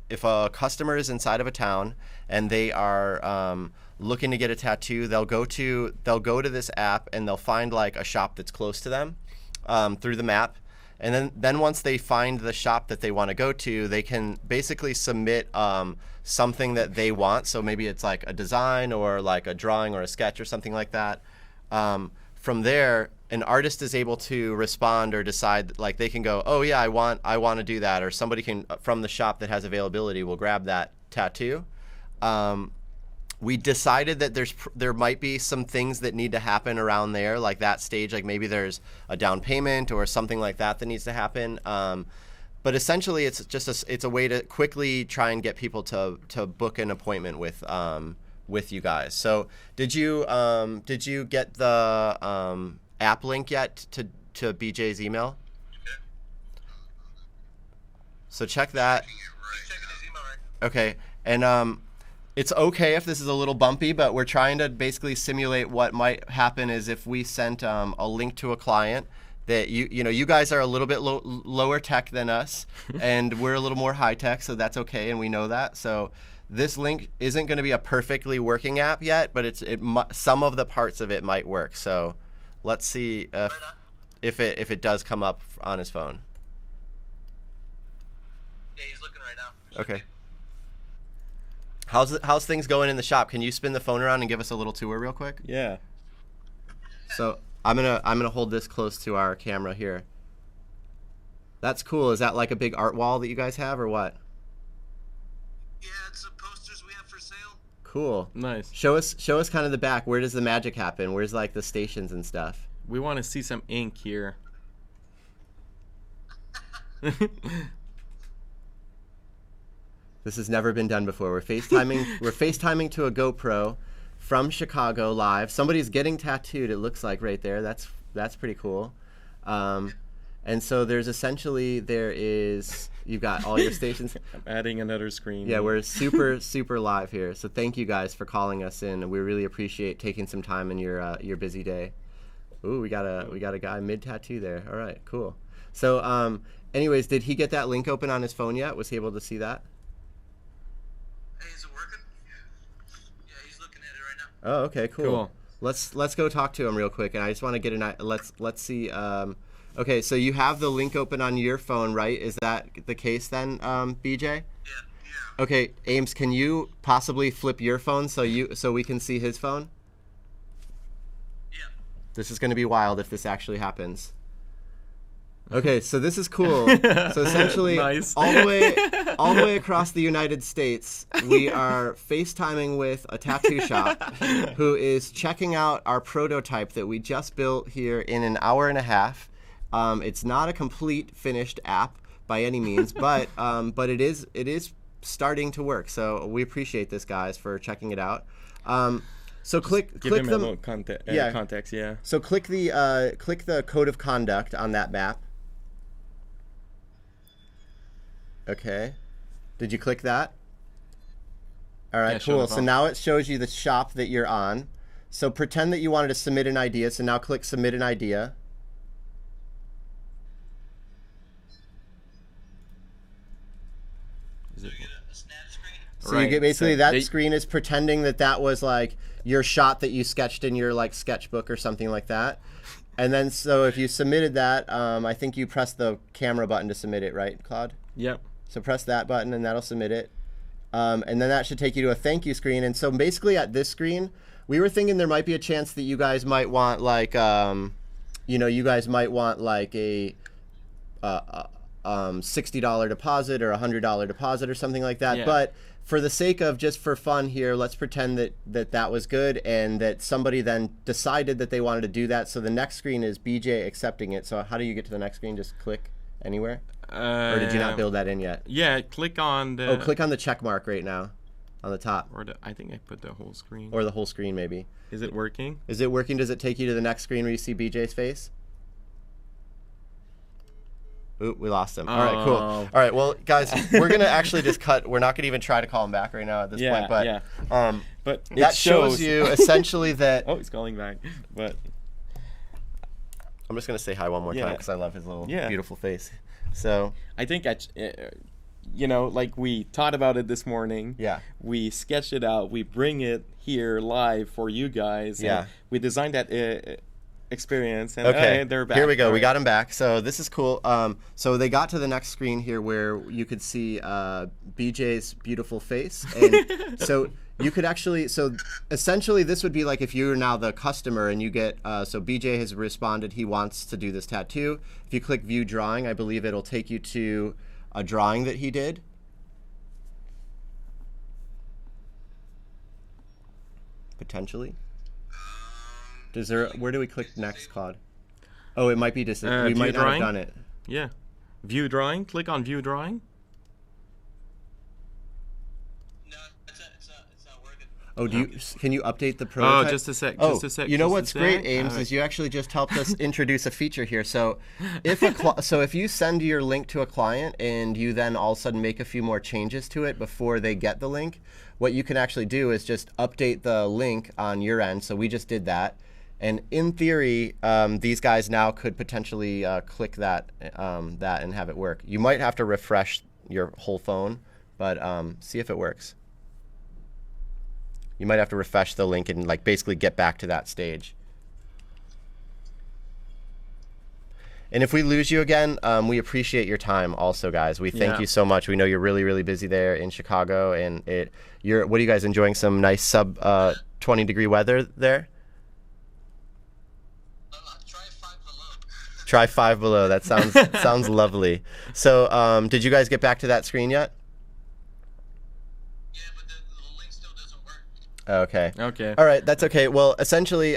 if a customer is inside of a town and they are looking to get a tattoo, they'll go to this app and they'll find like a shop that's close to them through the map. And then once they find the shop that they want to go to, they can basically submit something that they want. So maybe it's like a design or like a drawing or a sketch or something like that. From there, an artist is able to respond or decide, like they can go, oh yeah, I want to do that, or somebody can from the shop that has availability will grab that tattoo. We decided that there might be some things that need to happen around there, like that stage, like maybe there's a down payment or something like that needs to happen. But essentially, it's just it's a way to quickly try and get people to book an appointment with you guys. So did you get the app link yet to BJ's email? So check that. Okay, and it's okay if this is a little bumpy, but we're trying to basically simulate what might happen is if we sent a link to a client that you guys are a little bit lower tech than us, and we're a little more high tech, so that's okay, and we know that. So this link isn't going to be a perfectly working app yet, but some of the parts of it might work. So let's see if it does come up on his phone. Yeah, he's looking right now. Okay. How's things going in the shop? Can you spin the phone around and give us a little tour real quick? Yeah. So I'm gonna hold this close to our camera here. That's cool. Is that like a big art wall that you guys have, or what? Yeah, it's the posters we have for sale. Cool. Nice. Show us kind of the back. Where does the magic happen? Where's like the stations and stuff? We want to see some ink here. This has never been done before. We're FaceTiming to a GoPro from Chicago live. Somebody's getting tattooed, it looks like right there. That's pretty cool. And so you've got all your stations. I'm adding another screen. Yeah, we're super live here. So thank you guys for calling us in. We really appreciate taking some time in your busy day. Ooh, we got a guy mid tattoo there. All right, cool. So anyways, did he get that link open on his phone yet? Was he able to see that? Hey, is it working? Yeah, he's looking at it right now. Oh, okay, cool. Cool. Let's go talk to him real quick, and I just want to get let's see. Okay, so you have the link open on your phone, right? Is that the case then, BJ? Yeah. Okay, Ames, can you possibly flip your phone so we can see his phone? Yeah. This is going to be wild if this actually happens. Okay, so this is cool. So essentially, Nice. all the way across the United States, we are FaceTiming with a tattoo shop who is checking out our prototype that we just built here in an hour and a half. It's not a complete finished app by any means, but it is starting to work. So we appreciate this, guys, for checking it out. So click Give him a the little context, yeah. So click the code of conduct on that map. Okay. Did you click that? All right, Yeah, show cool. the So phone. now it shows you the shop that you're on. So pretend that you wanted to submit an idea. So now click submit an idea. Is it, A snap screen. So you Right, get basically so that they- screen is pretending that was like your shot that you sketched in your like sketchbook or something like that. And then so if you submitted that, I think you press the camera button to submit it, right, Claude? Yep. So press that button and that'll submit it. And then that should take you to a thank you screen. And so basically at this screen, we were thinking there might be a chance that you guys might want like, you guys might want like a $60 deposit or $100 deposit or something like that. Yeah. But for the sake of just for fun here, let's pretend that was good and that somebody then decided that they wanted to do that. So the next screen is BJ accepting it. So how do you get to the next screen? Just click anywhere? Or did you not build that in yet? Yeah, click on the... Oh, click on the check mark right now on the top. I think I put the whole screen. Or the whole screen maybe. Is it working? Is it working? Does it take you to the next screen where you see BJ's face? Ooh, we lost him. All right, cool. All right, well, guys, we're going to actually just cut. We're not going to even try to call him back right now at this point. But, yeah. But that shows you essentially that... Oh, he's calling back. But I'm just going to say hi one more time Yeah. because I love his little Yeah. beautiful face. So, I think, like we thought about it this morning. Yeah. We sketched it out. We bring it here live for you guys. Yeah. And we designed that experience. And okay, they're back. here we go. All We right. got him back. So this is cool. So they got to the next screen here where you could see BJ's beautiful face. And so you could actually, so essentially this would be like if you're now the customer and you get, so BJ has responded he wants to do this tattoo. If you click view drawing, I believe it'll take you to a drawing that he did. Potentially. Where do we click next, Claude? Oh, it might be just, we view might not drawing? have done it. Yeah. View drawing. Click on view drawing. No, it's not working. Oh, can you update the prototype? Oh, just a sec. Oh, Just a sec. you know just a what's sec. great, Ames, All right. is you actually just helped us introduce a feature here. So, if you send your link to a client and you then all of a sudden make a few more changes to it before they get the link, what you can actually do is just update the link on your end. So we just did that, and in theory, these guys now could potentially click that and have it work. You might have to refresh your whole phone, but see if it works. You might have to refresh the link and like basically get back to that stage. And if we lose you again, we appreciate your time also, guys. We thank Yeah. you so much. We know you're really, really busy there in Chicago, and what are you guys enjoying? Some nice sub 20 degree weather there? Try 5 below. Try 5 below. That sounds lovely. So did you guys get back to that screen yet? Yeah, but the link still doesn't work. Okay. Okay. All right, that's okay. Well, essentially,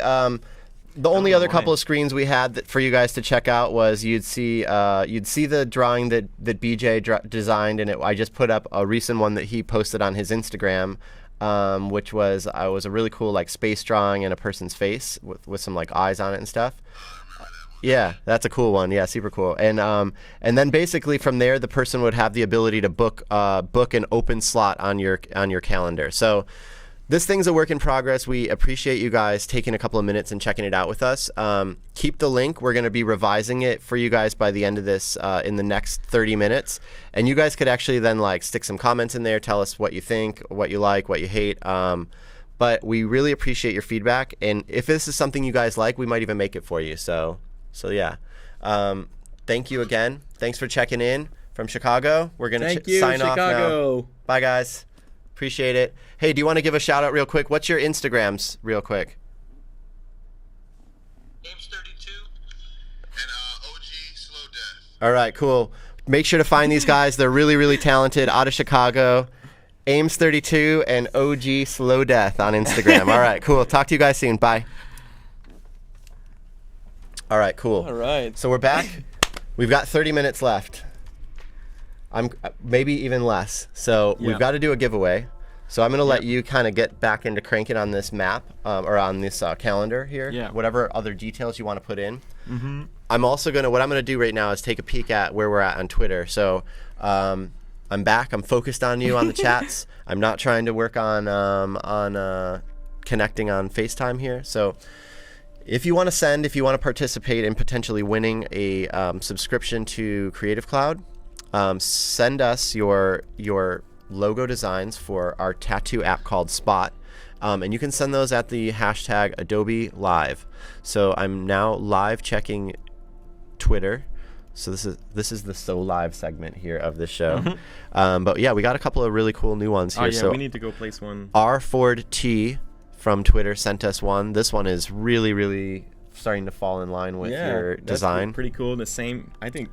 the only other couple why. of screens we had for you guys to check out was you'd see the drawing that BJ designed, and I just put up a recent one that he posted on his Instagram, which was a really cool like space drawing and a person's face with some like eyes on it and stuff. Yeah, that's a cool one. Yeah, super cool. And then basically from there, the person would have the ability to book an open slot on your calendar. So this thing's a work in progress. We appreciate you guys taking a couple of minutes and checking it out with us. Keep the link. We're going to be revising it for you guys by the end of this in the next 30 minutes. And you guys could actually then like stick some comments in there, tell us what you think, what you like, what you hate. But we really appreciate your feedback. And if this is something you guys like, we might even make it for you. So yeah. Thank you again. Thanks for checking in from Chicago. We're going to sign off now. Chicago. Bye, guys. Appreciate it. Hey, do you want to give a shout out real quick? What's your Instagrams real quick? Games 32 and OG Slow Death. All right, cool. Make sure to find these guys. They're really, really talented. Out of Chicago. Ames32 and OG Slow Death on Instagram. All right, cool. Talk to you guys soon. Bye. All right, cool. All right. So we're back. We've got 30 minutes left. I'm maybe even less. So we've got to do a giveaway. So I'm going to let you kind of get back into cranking on this map or on this calendar here. Yeah. Whatever other details you want to put in. I'm also going to, what I'm going to do right now is take a peek at where we're at on Twitter. So I'm back. I'm focused on you on the chats. I'm not trying to work on connecting on FaceTime here. So if you want to send, if you want to participate in potentially winning a subscription to Creative Cloud, send us your logo designs for our tattoo app called Spot. And you can send those at the hashtag Adobe Live. So I'm now live checking Twitter. So this is the So Live segment here of this show. But yeah, we got a couple of really cool new ones here. Oh yeah, so we need to go place one. R Ford T from Twitter sent us one. This one is really, really starting to fall in line with your design. That's pretty cool. The same, I think.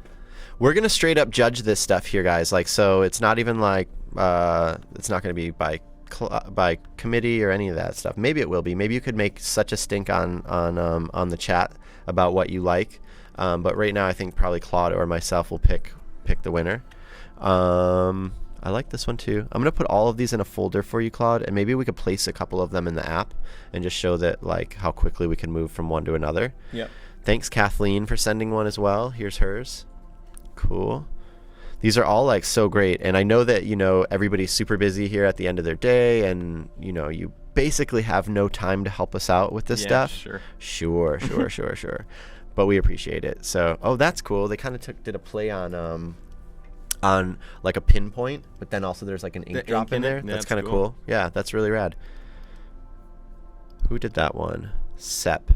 We're gonna straight up judge this stuff here, guys. Like, so it's not even like it's not gonna be by committee or any of that stuff. Maybe it will be. Maybe you could make such a stink on the chat about what you like. But right now, I think probably Claude or myself will pick the winner. I like this one too. I'm gonna put all of these in a folder for you, Claude, and maybe we could place a couple of them in the app and just show that like how quickly we can move from one to another. Yep. Thanks, Kathleen, for sending one as well. Here's hers. Cool. These are all like so great, and I know that everybody's super busy here at the end of their day, and you basically have no time to help us out with this stuff. Sure. But we appreciate it. So, oh, that's cool. They kind of did a play on like a pinpoint, but then also there's like an ink drop in there. That's kind of cool. Yeah, that's really rad. Who did that one? Sep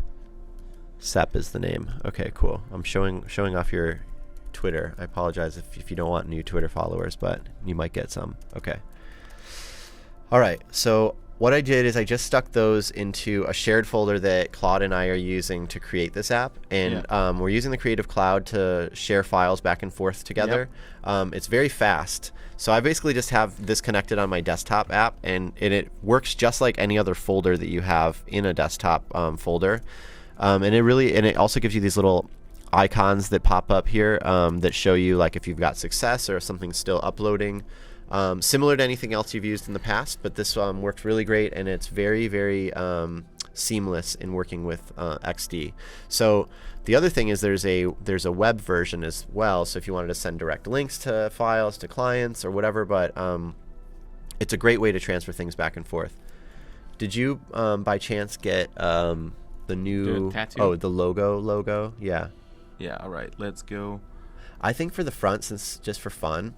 is the name. Okay, cool. I'm showing off your Twitter. I apologize if you don't want new Twitter followers, but you might get some. Okay. All right. So what I did is I just stuck those into a shared folder that Claude and I are using to create this app. And we're using the Creative Cloud to share files back and forth together. It's very fast. So I basically just have this connected on my desktop app, and it works just like any other folder that you have in a desktop folder. And it also gives you these little icons that pop up here that show you like if you've got success or if something's still uploading. Similar to anything else you've used in the past, but this worked really great, and it's very, very seamless in working with XD. So the other thing is there's a web version as well. So if you wanted to send direct links to files to clients or whatever, but it's a great way to transfer things back and forth. Did you by chance get the new tattoo? The logo? Yeah. Yeah. All right. Let's go. I think for the front, since just for fun.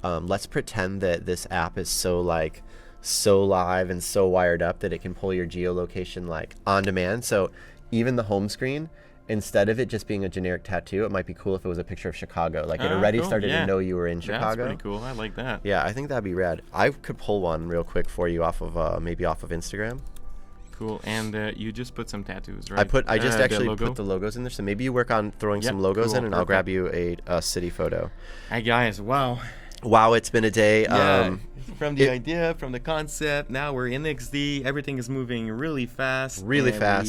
Let's pretend that this app is so live and so wired up that it can pull your geolocation like on demand. So even the home screen, instead of it just being a generic tattoo, it might be cool if it was a picture of Chicago. Like it already started to know you were in Chicago. That's pretty cool. I like that. Yeah, I think that'd be rad. I could pull one real quick for you off of maybe off of Instagram. Cool. And you just put some tattoos, right? I just actually put the logos in there. So maybe you work on throwing some logos in, and I'll grab you a city photo. Hey guys, wow. Wow, it's been a day. From the idea, from the concept, now we're in XD. Everything is moving really fast. We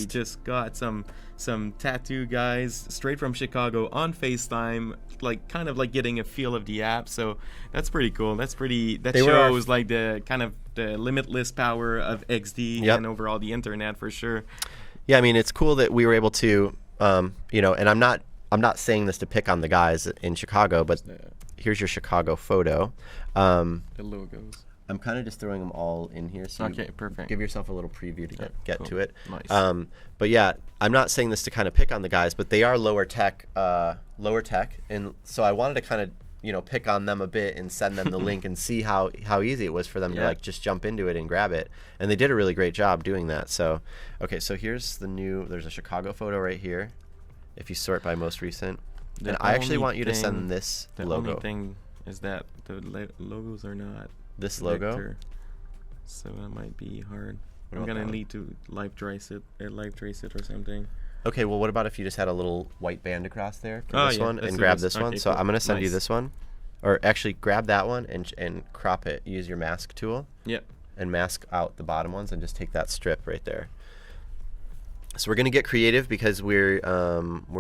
just got some tattoo guys straight from Chicago on FaceTime, like kind of like getting a feel of the app. So that's pretty cool. That shows like the kind of the limitless power of XD and overall the internet for sure. Yeah, I mean it's cool that we were able to, and I'm not saying this to pick on the guys in Chicago, but. Here's your Chicago photo. The logos. I'm kind of just throwing them all in here. So okay, perfect. Give yourself a little preview to get to it. Nice. But yeah, I'm not saying this to kind of pick on the guys, but they are lower tech, and so I wanted to kind of pick on them a bit and send them the link and see how easy it was for them to like just jump into it and grab it, and they did a really great job doing that. So okay, so here's there's a Chicago photo right here. If you sort by most recent. And I actually want you to send this logo. The only thing is that the logos are not this logo, vector, so that might be hard. I'm gonna need to live trace it or something. Okay, well, what about if you just had a little white band across there for Oh, this yeah, one let's and do grab this. this one? Okay, So cool. I'm going to send you Nice. this one. Or actually, grab that one and crop it. Use your mask tool Yep. and mask out the bottom ones and just take that strip right there. So we're going to get creative because we're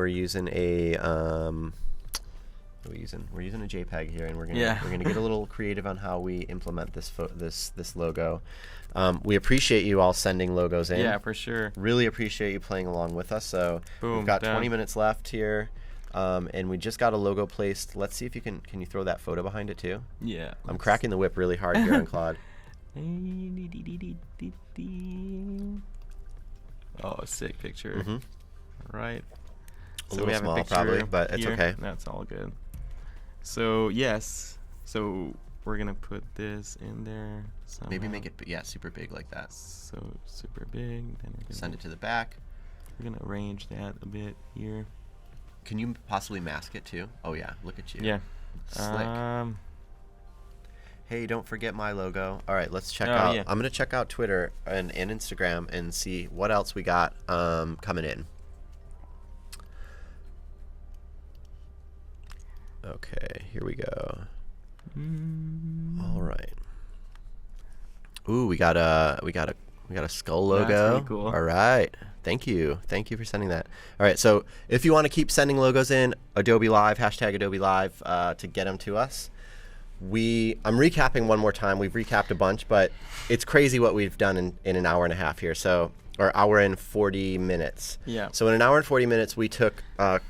using a what are we using? We're using a JPEG here, and we're gonna get a little creative on how we implement this logo. We appreciate you all sending logos in. Yeah, for sure. Really appreciate you playing along with us. So Boom, we've got done. 20 minutes left here, and we just got a logo placed. Let's see if you can you throw that photo behind it too? Yeah. I'm cracking the whip really hard here on Claude. Oh, sick picture. Mhm. Right. A little small probably, but it's here. okay. That's all good. So yes. So we're gonna put this in there. Maybe somehow. make it super big like that. So super big. Then we're gonna, Send it to the back. We're gonna arrange that a bit here. Can you possibly mask it too? Oh yeah, look at you. Yeah. Slick. Hey, don't forget my logo. All right, let's check Oh, out. yeah. I'm gonna check out Twitter and Instagram and see what else we got coming in. Okay, here we go. All right. Ooh, we got a skull logo. That's pretty cool. All right. Thank you for sending that. All right, so if you want to keep sending logos in, Adobe Live, #Adobe Live to get them to us. I'm recapping one more time. We've recapped a bunch, but it's crazy what we've done in an hour and a half here. So, or hour and 40 minutes. Yeah. So in an hour and 40 minutes, we took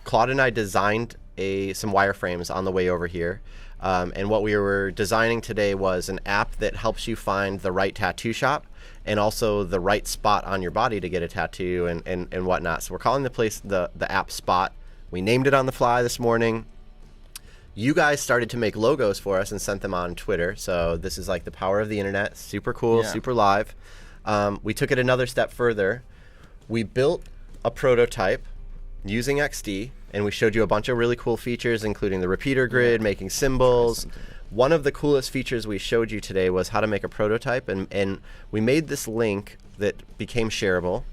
Claude and I designed some wireframes on the way over here. And what we were designing today was an app that helps you find the right tattoo shop and also the right spot on your body to get a tattoo and whatnot. So we're calling the app Spot. We named it on the fly this morning. You guys started to make logos for us and sent them on Twitter. So this is like the power of the internet. Super cool, Yeah. super live. We took it another step further. We built a prototype using XD, and we showed you a bunch of really cool features, including the repeater grid, making symbols. One of the coolest features we showed you today was how to make a prototype, and we made this link that became shareable.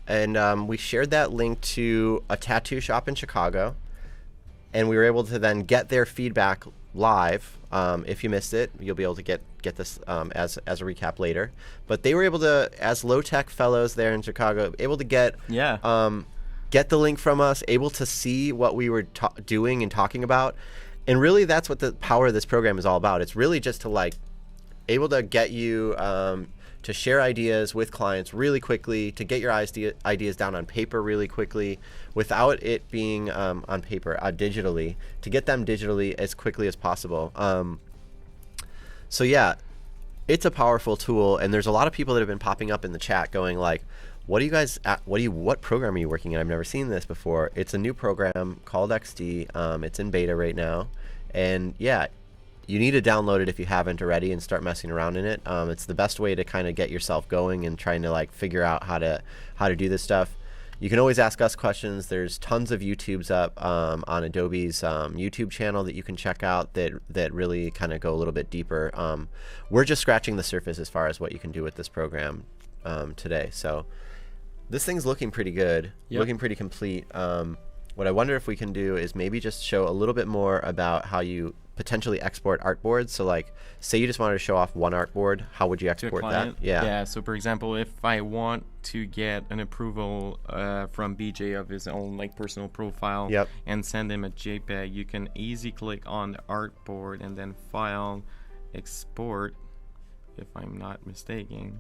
And we shared that link to a tattoo shop in Chicago, and we were able to then get their feedback live. If you missed it, you'll be able to get this as a recap later. But they were able to, as low-tech fellows there in Chicago, able to get the link from us, able to see what we were doing and talking about. And really, that's what the power of this program is all about. It's really just to able to get you to share ideas with clients really quickly, to get your ideas down on paper really quickly without it being on paper, digitally, to get them digitally as quickly as possible. So yeah, it's a powerful tool, and there's a lot of people that have been popping up in the chat going like, what program are you working in? I've never seen this before. It's a new program called XD. It's in beta right now. And yeah, you need to download it if you haven't already and start messing around in it. It's the best way to kind of get yourself going and trying to figure out how to do this stuff. You can always ask us questions. There's tons of YouTubes up on Adobe's YouTube channel that you can check out that really kind of go a little bit deeper. We're just scratching the surface as far as what you can do with this program today. So this thing's looking pretty good, looking pretty complete. What I wonder if we can do is maybe just show a little bit more about how you potentially export artboards. So say you just wanted to show off one artboard, how would you export that? Yeah, so for example, if I want to get an approval from BJ of his own personal profile and send him a JPEG, you can easily click on the artboard and then file, export, if I'm not mistaken.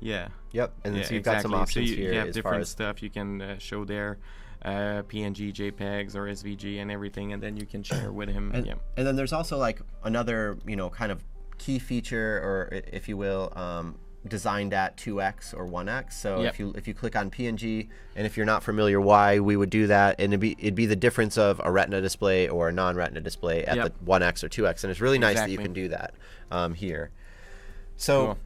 Yeah. Yep. And yeah, so you've got some options so you here. have as different far as stuff you can show there, PNG, JPEGs, or SVG, and everything, and then you can share with him. And then there's also another kind of key feature, or if you will, designed at 2x or 1x. So if you click on PNG, and if you're not familiar why we would do that, and it'd be the difference of a Retina display or a non-Retina display at the 1x or 2x, and it's really nice that you can do that here. So. Cool.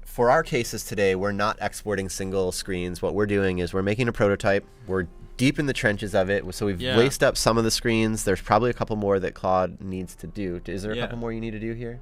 For our cases today, we're not exporting single screens. What we're doing is we're making a prototype. We're deep in the trenches of it. So we've laced up some of the screens. There's probably a couple more that Claude needs to do. Is there a couple more you need to do here?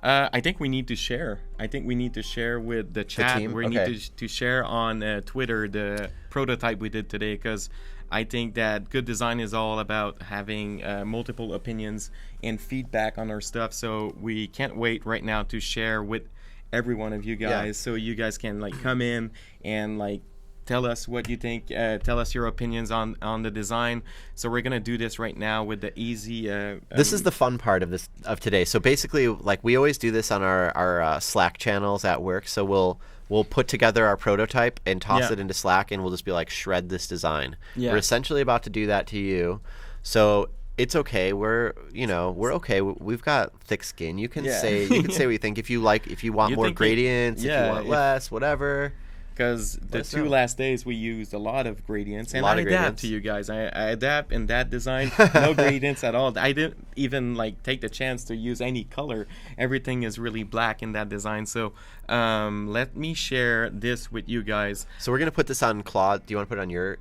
I think we need to share. I think we need to share with the chat. team? We Okay. need to share on Twitter the prototype we did today, because I think that good design is all about having multiple opinions and feedback on our stuff. So we can't wait right now to share with every one of you guys, so you guys can like come in and like tell us what you think, tell us your opinions on the design. So we're gonna do this right now with the easy This is the fun part of today. So basically, like we always do this on our Slack channels at work. So we'll put together our prototype and toss it into Slack, and we'll just be like, shred this design. Yeah. We're essentially about to do that to you. So it's okay. We're okay. We've got thick skin. You can say what you think. If you want You more think gradients, if you want less, whatever. because the us two know. last days we used a lot of gradients, and lot I of adapt gradients. to you guys. I adapt in that design, no gradients at all. I didn't even like take the chance to use any color. Everything is really black in that design. So let me share this with you guys. So we're gonna put this on Claude. Do you want to put it on your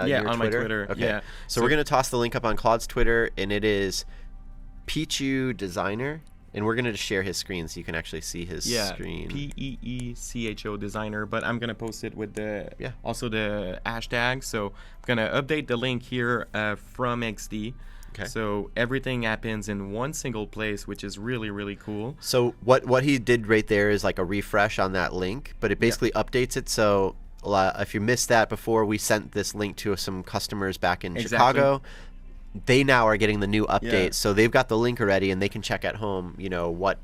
your on my Twitter, Okay. yeah. So we're gonna toss the link up on Claude's Twitter, and it is Pichu Designer, and we're gonna just share his screen so you can actually see his screen. PEECHO designer, but I'm gonna post it with the Yeah. also the hashtag. So I'm gonna update the link here from XD. Okay. So everything happens in one single place, which is really, really cool. So what he did right there is like a refresh on that link, but it basically updates it. So if you missed that before, we sent this link to some customers back in Chicago. They now are getting the new update, so they've got the link already, and they can check at home. What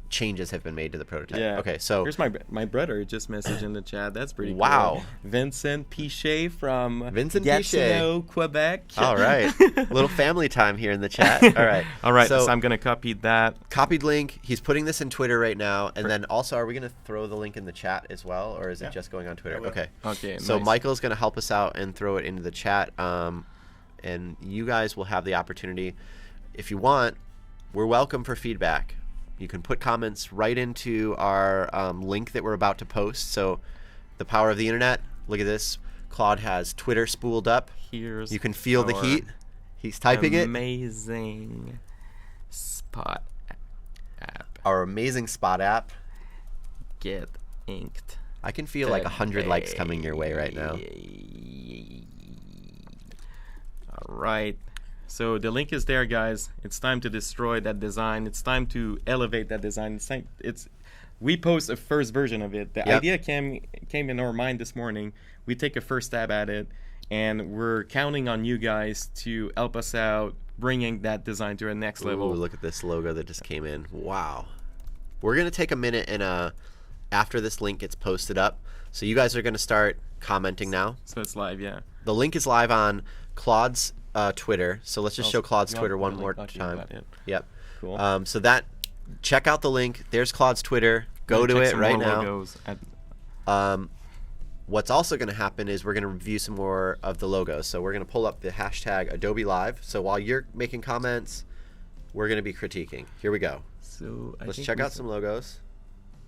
changes have been made to the prototype. Yeah. Okay. So here's my brother just messaged in the chat. That's pretty Wow. cool. Vincent Pichet from Vincent Gatineau, Quebec. all right, little family time here in the chat. All right. All right. So So I'm gonna copy that. copied link. He's putting this in Twitter right now, and then also, are we going to throw the link in the chat as well, or is it just going on Twitter? will. Okay. Okay. So nice. Michael's going to help us out and throw it into the chat, and you guys will have the opportunity, if you want. We're welcome for feedback. You can put comments right into our link that we're about to post. So, the power of the internet. Look at this. Claude has Twitter spooled up. Here's You can feel the our heat. He's typing it. Amazing spot app. Our amazing Spot app. Get inked. I can feel like 100 likes coming your way right now. All right. So the link is there, guys. It's time to destroy that design. It's time to elevate that design. We post a first version of it. The Yep. idea came in our mind this morning. We take a first stab at it, and we're counting on you guys to help us out, bringing that design to a next level. Ooh, look at this logo that just came in. Wow. We're going to take a minute and after this link gets posted up. So you guys are going to start commenting now. So it's live, yeah. The link is live on Claude's Twitter. So let's just show Claude's You want Twitter one the more link? Okay, time. got it. Yep. Cool. So check out the link. There's Claude's Twitter. Go to Check it some right more now. logos at- What's also going to happen is we're going to review some more of the logos. So we're going to pull up the hashtag Adobe Live. So while you're making comments, we're going to be critiquing. Here we go. So Let's check out some logos.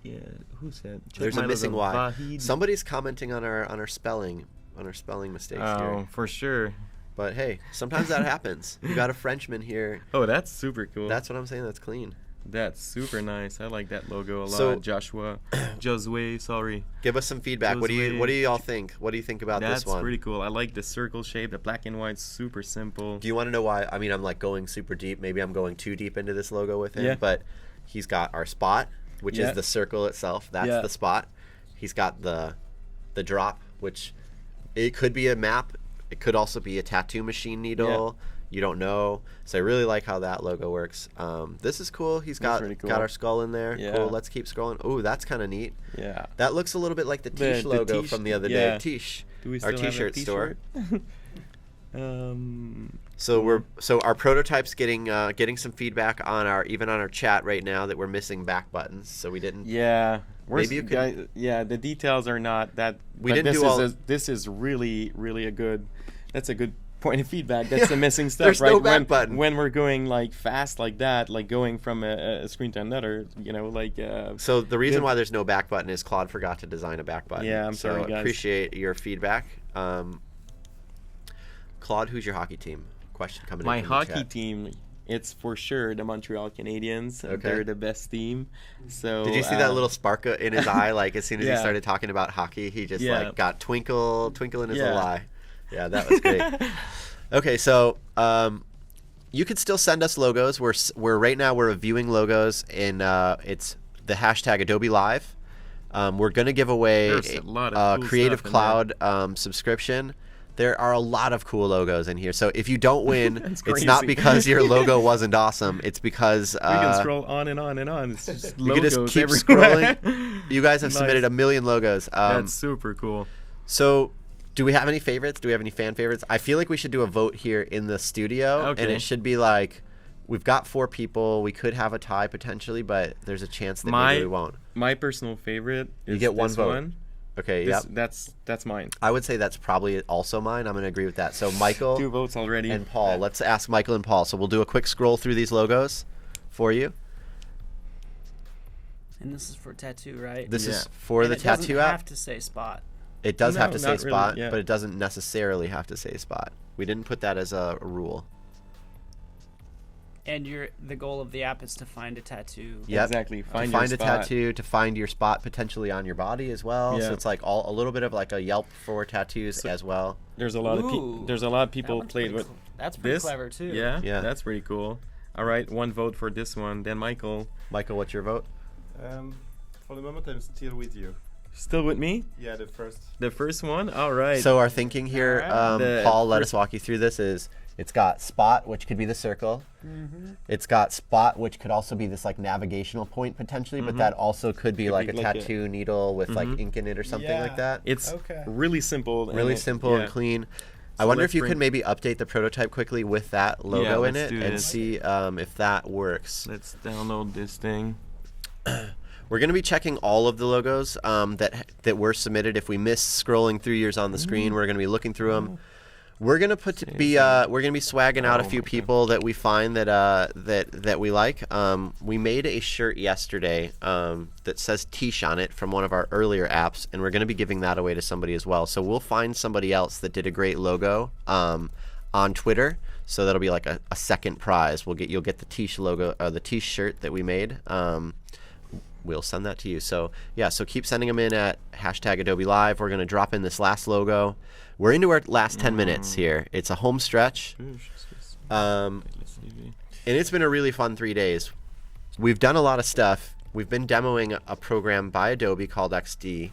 Yeah, who said? Check There's a my missing logo. Y. Vahid. Somebody's commenting on our spelling mistakes Oh, here. for sure. But hey, sometimes that happens. You got a Frenchman here. Oh, that's super cool. That's what I'm saying. That's clean. That's super nice. I like that logo a lot. So- Josue, sorry. Give us some feedback. What do y'all think? What do you think about That's this one? pretty cool. I like the circle shape. The black and white, super simple. Do you want to know why? I mean, I'm like going super deep. Maybe I'm going too deep into this logo with him. Yeah. But he's got our spot, which Yeah. is the circle itself. That's Yeah. the spot. He's got the drop, which it could be a map. It could also be a tattoo machine needle. You don't know. So I really like how that logo works. This is cool. He's That's got really cool. got our skull in there. Yeah. Cool. Let's keep scrolling. Oh, that's kind of neat. Yeah. That looks a little bit like the Tish The logo Tish- from the other yeah. day. Tish, Do we our still have a T-shirt store. t-shirt? So our prototype's getting some feedback on our chat right now that we're missing back buttons. So we didn't. Yeah. Maybe you could- the details are not that. We but didn't this do all- This is really, really a good. That's a good point of feedback. That's the missing stuff, There's right? no back when, button. when we're going like fast like that, like going from a screen to another, like. So the reason Good. why there's no back button is Claude forgot to design a back button. Yeah, I'm so sorry, guys. Appreciate your feedback. Claude, who's your hockey team? Question coming My in from the hockey chat. team, it's for sure the Montreal Canadiens. Okay. They're the best team. So Did you see that little spark in his eye? Like as soon as he Yeah. started talking about hockey, he just Yeah. like got twinkle in his Yeah. little eye. Yeah, that was great. Okay, so you could still send us logos. We're right now we're reviewing logos, and it's the hashtag Adobe Live. We're gonna give away There's a lot of a cool Creative stuff in Cloud subscription. There are a lot of cool logos in here. So if you don't win, That's it's not crazy. because your logo wasn't awesome. It's because we can scroll on and on and on. It's just you can logos just keep everywhere. scrolling. You guys have Nice. submitted a million logos. That's super cool. So, do we have any favorites? Do we have any fan favorites? I feel like we should do a vote here in the studio, and Okay. it should be like, we've got 4 people. We could have a tie potentially, but there's a chance that maybe we won't. My personal favorite is You get one this vote. one. Okay, This, yep. That's mine. I would say that's probably also mine. I'm going to agree with that. So, Michael 2 votes already. and Paul. Let's ask Michael and Paul. So, we'll do a quick scroll through these logos for you. And this is for tattoo, right? This is Yeah. for And the it doesn't tattoo app. have to say spot. It does have No, to say not really, spot, yeah. but it doesn't necessarily have to say spot. We didn't put that as a rule. And the goal of the app is to find a tattoo. Yep. Exactly. To Find find your a spot. tattoo, to find your spot potentially on your body as well. Yeah. So it's like a little bit of like a Yelp for tattoos as well. There's a lot of Ooh, there's a lot of That people one's played pretty with cl- That's pretty this. clever too. Yeah, Yeah. that's pretty cool. All right, 1 vote for this one. Then Michael, Michael, what's your vote? For the moment, I'm still with you. still with me? Yeah, the first. The first one. All right. So our thinking here, Alright. The Paul, let first- us walk you through this. Is it's got spot, which could be the circle. Mm-hmm. It's got spot, which could also be this like navigational point potentially, but that also could be like a be like a- tattoo needle with like ink in it or something like that. it's Okay. really simple. and Really it- simple yeah. and clean. I So wonder let's if you bring- could maybe update the prototype quickly with that logo in let's it do and this. see if that works. Let's download this thing. We're going to be checking all of the logos that were submitted. If we miss scrolling through yours on the screen, we're going to be looking through them. We're going to we're going to be swagging out a Oh few my God. people that we find that we like. We made a shirt yesterday that says Tish on it from one of our earlier apps, and we're going to be giving that away to somebody as well. So we'll find somebody else that did a great logo on Twitter. So that'll be like a second prize. You'll get the Tish logo, the Tish shirt that we made. We'll send that to you. So yeah, so keep sending them in at hashtag Adobe Live. We're gonna drop in this last logo. We're into our last 10 minutes here. It's a home stretch, and it's been a really fun 3 days. We've done a lot of stuff. We've been demoing a program by Adobe called XD,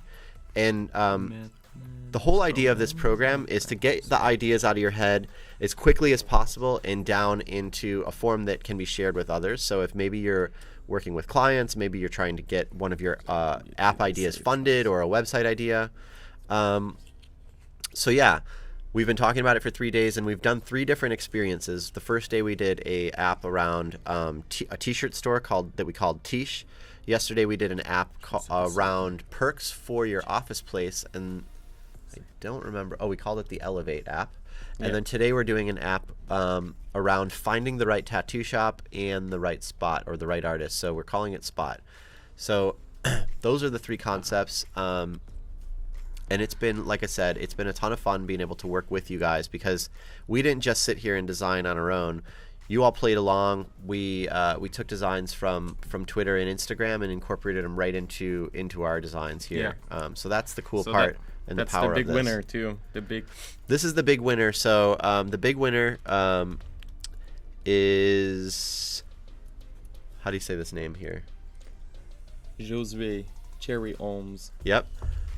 and the whole idea of this program is to get the ideas out of your head as quickly as possible and down into a form that can be shared with others. So if maybe you're working with clients, maybe you're trying to get one of your app ideas funded or a website idea. So yeah, we've been talking about it for 3 days, and we've done 3 different experiences. The first day we did a app around a t-shirt store that we called Tish. Yesterday we did an app around perks for your office place, and I don't remember. Oh, we called it the Elevate app. And then today we're doing an app around finding the right tattoo shop and the right spot or the right artist. So we're calling it Spot. So those are the 3 concepts. And it's been, like I said, it's been a ton of fun being able to work with you guys, because we didn't just sit here and design on our own. You all played along. We took designs from Twitter and Instagram and incorporated them right into our designs here. So that's the cool part. And that's the power the big of this. winner too. This is the big winner. So the big winner is, how do you say this name here? Josue Cherry Holmes. Yep.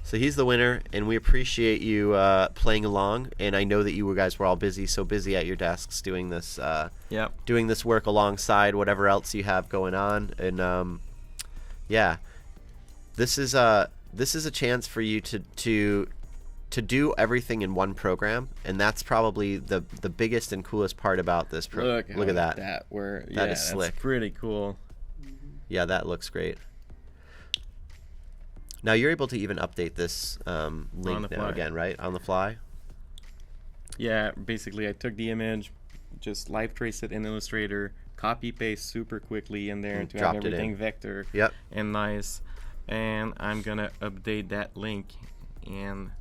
So he's the winner, and we appreciate you playing along. And I know that you guys were all so busy at your desks doing this doing this work alongside whatever else you have going on. And yeah, this is a chance for you to do everything in one program, and that's probably the biggest and coolest part about this program. Look at that. That is slick. That's pretty cool. Yeah, that looks great. Now you're able to even update this link now fly. again, right? On the fly? Yeah, basically I took the image, just live trace it in Illustrator, copy paste super quickly in there to have dropped it everything in. vector Yep. and nice. And I'm gonna update that link, and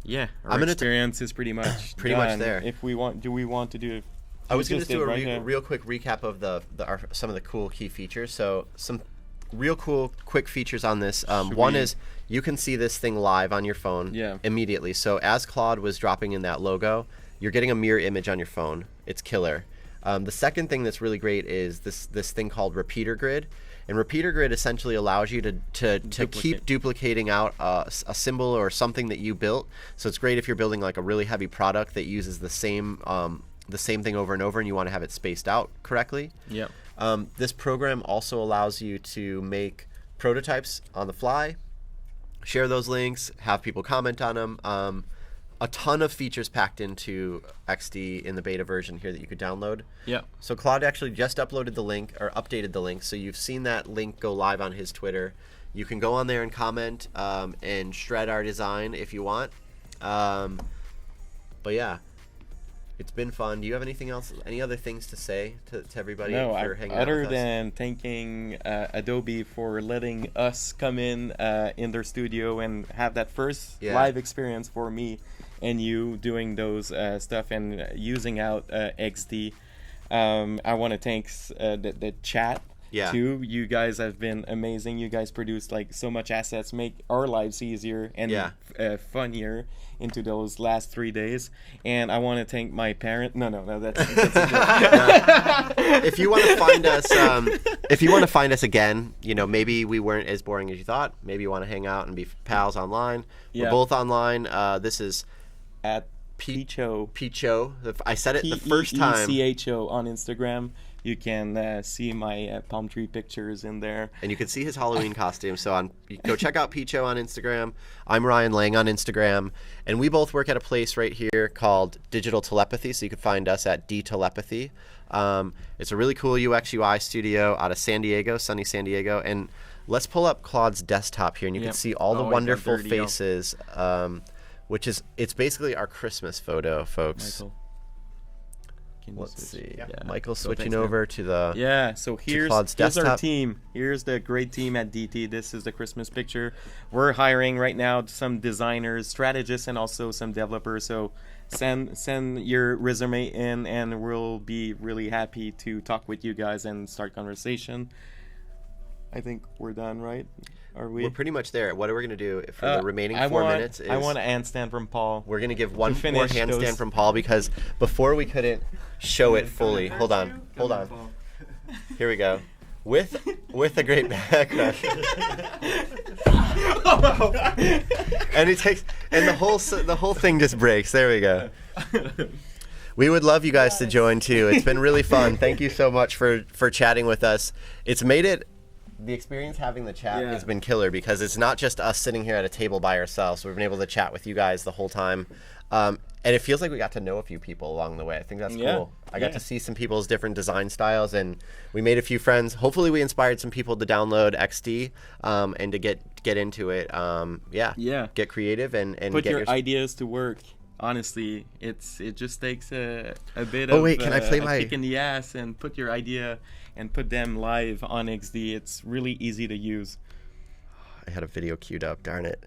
yeah, our I'm gonna experience is pretty much Pretty much done. there. If we want, do we want to do I was going to just do did a right here. real quick recap of some of the cool key features. So some real cool quick features on this. One is you can see this thing live on your phone immediately. So as Claude was dropping in that logo, you're getting a mirror image on your phone. It's killer. The second thing that's really great is this thing called Repeater Grid. And Repeater Grid essentially allows you to keep duplicating out a symbol or something that you built. So it's great if you're building like a really heavy product that uses the same thing over and over and you want to have it spaced out correctly. Yep. This program also allows you to make prototypes on the fly, share those links, have people comment on them. A ton of features packed into XD in the beta version here that you could download. Yeah. So Claude actually just updated the link, so you've seen that link go live on his Twitter. You can go on there and comment and shred our design if you want. But yeah, it's been fun. Do you have anything else, any other things to say to everybody No, for hanging out other with us? than thanking Adobe for letting us come in their studio and have that first live experience for me and you doing those stuff and using out XD. I want to thank the chat too. You guys have been amazing. You guys produce like so much assets, make our lives easier and funnier into those last 3 days. And I want to thank my parent. No, that's If you want to find us, again, maybe we weren't as boring as you thought. Maybe you want to hang out and be pals online. We're both online. This is at Pecho. I said it the first time. Pecho on Instagram. You can see my palm tree pictures in there. And you can see his Halloween costume. So go check out Pecho on Instagram. I'm Ryan Lang on Instagram. And we both work at a place right here called Digital Telepathy. So you can find us at D-Telepathy. It's a really cool UX UI studio out of San Diego, sunny San Diego. And let's pull up Claude's desktop here. And you can see all the wonderful faces. It's basically our Christmas photo, folks. Michael. Let's see. Yeah. Michael switching over to the so here's our team. Here's the great team at DT. This is the Christmas picture. We're hiring right now some designers, strategists, and also some developers. So send your resume in, and we'll be really happy to talk with you guys and start conversation. I think we're done, right? Are we? We're pretty much there. What are we going to do for the remaining 4 minutes? I want a handstand from Paul. We're going to give one more handstand from Paul because before we couldn't show it fully. Hold on. Here we go. With a great background. And the whole thing just breaks. There we go. We would love you guys to join too. It's been really fun. Thank you so much for chatting with us. It's made it. The experience having the chat has been killer because it's not just us sitting here at a table by ourselves. We've been able to chat with you guys the whole time. And it feels like we got to know a few people along the way. I think that's cool. I got to see some people's different design styles, and we made a few friends. Hopefully we inspired some people to download XD and to get into it. Get creative and put get your ideas to work. Honestly, it just takes a bit of can I play my kick in the ass and put your idea and put them live on XD. It's really easy to use. I had a video queued up, darn it.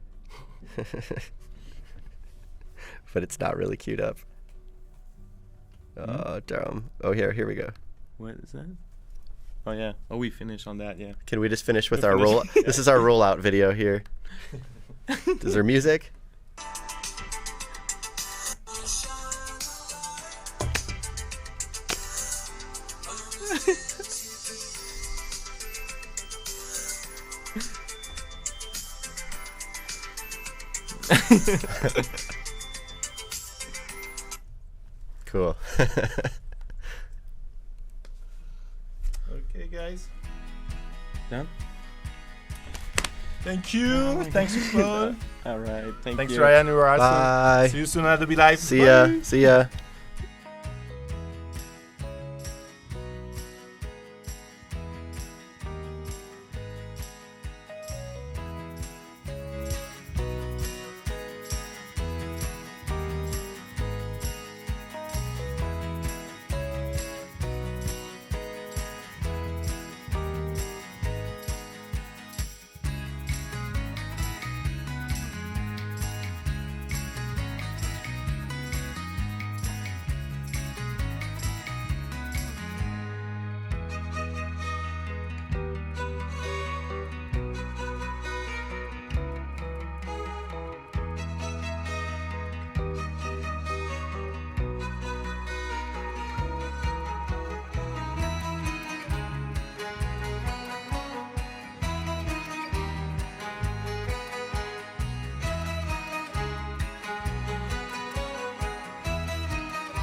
But it's not really queued up. Oh, damn. Oh, here we go. What is that? Oh, yeah. Oh, we finished on that, yeah. Can we just finish with our roll? This is our rollout video here. Is there music? Cool. Okay, guys. Done? Thank you. Thanks, Claude. All right. Thanks, you. Ryan. You were awesome. Bye. See you soon at Adobe Live. See ya. Bye. See ya.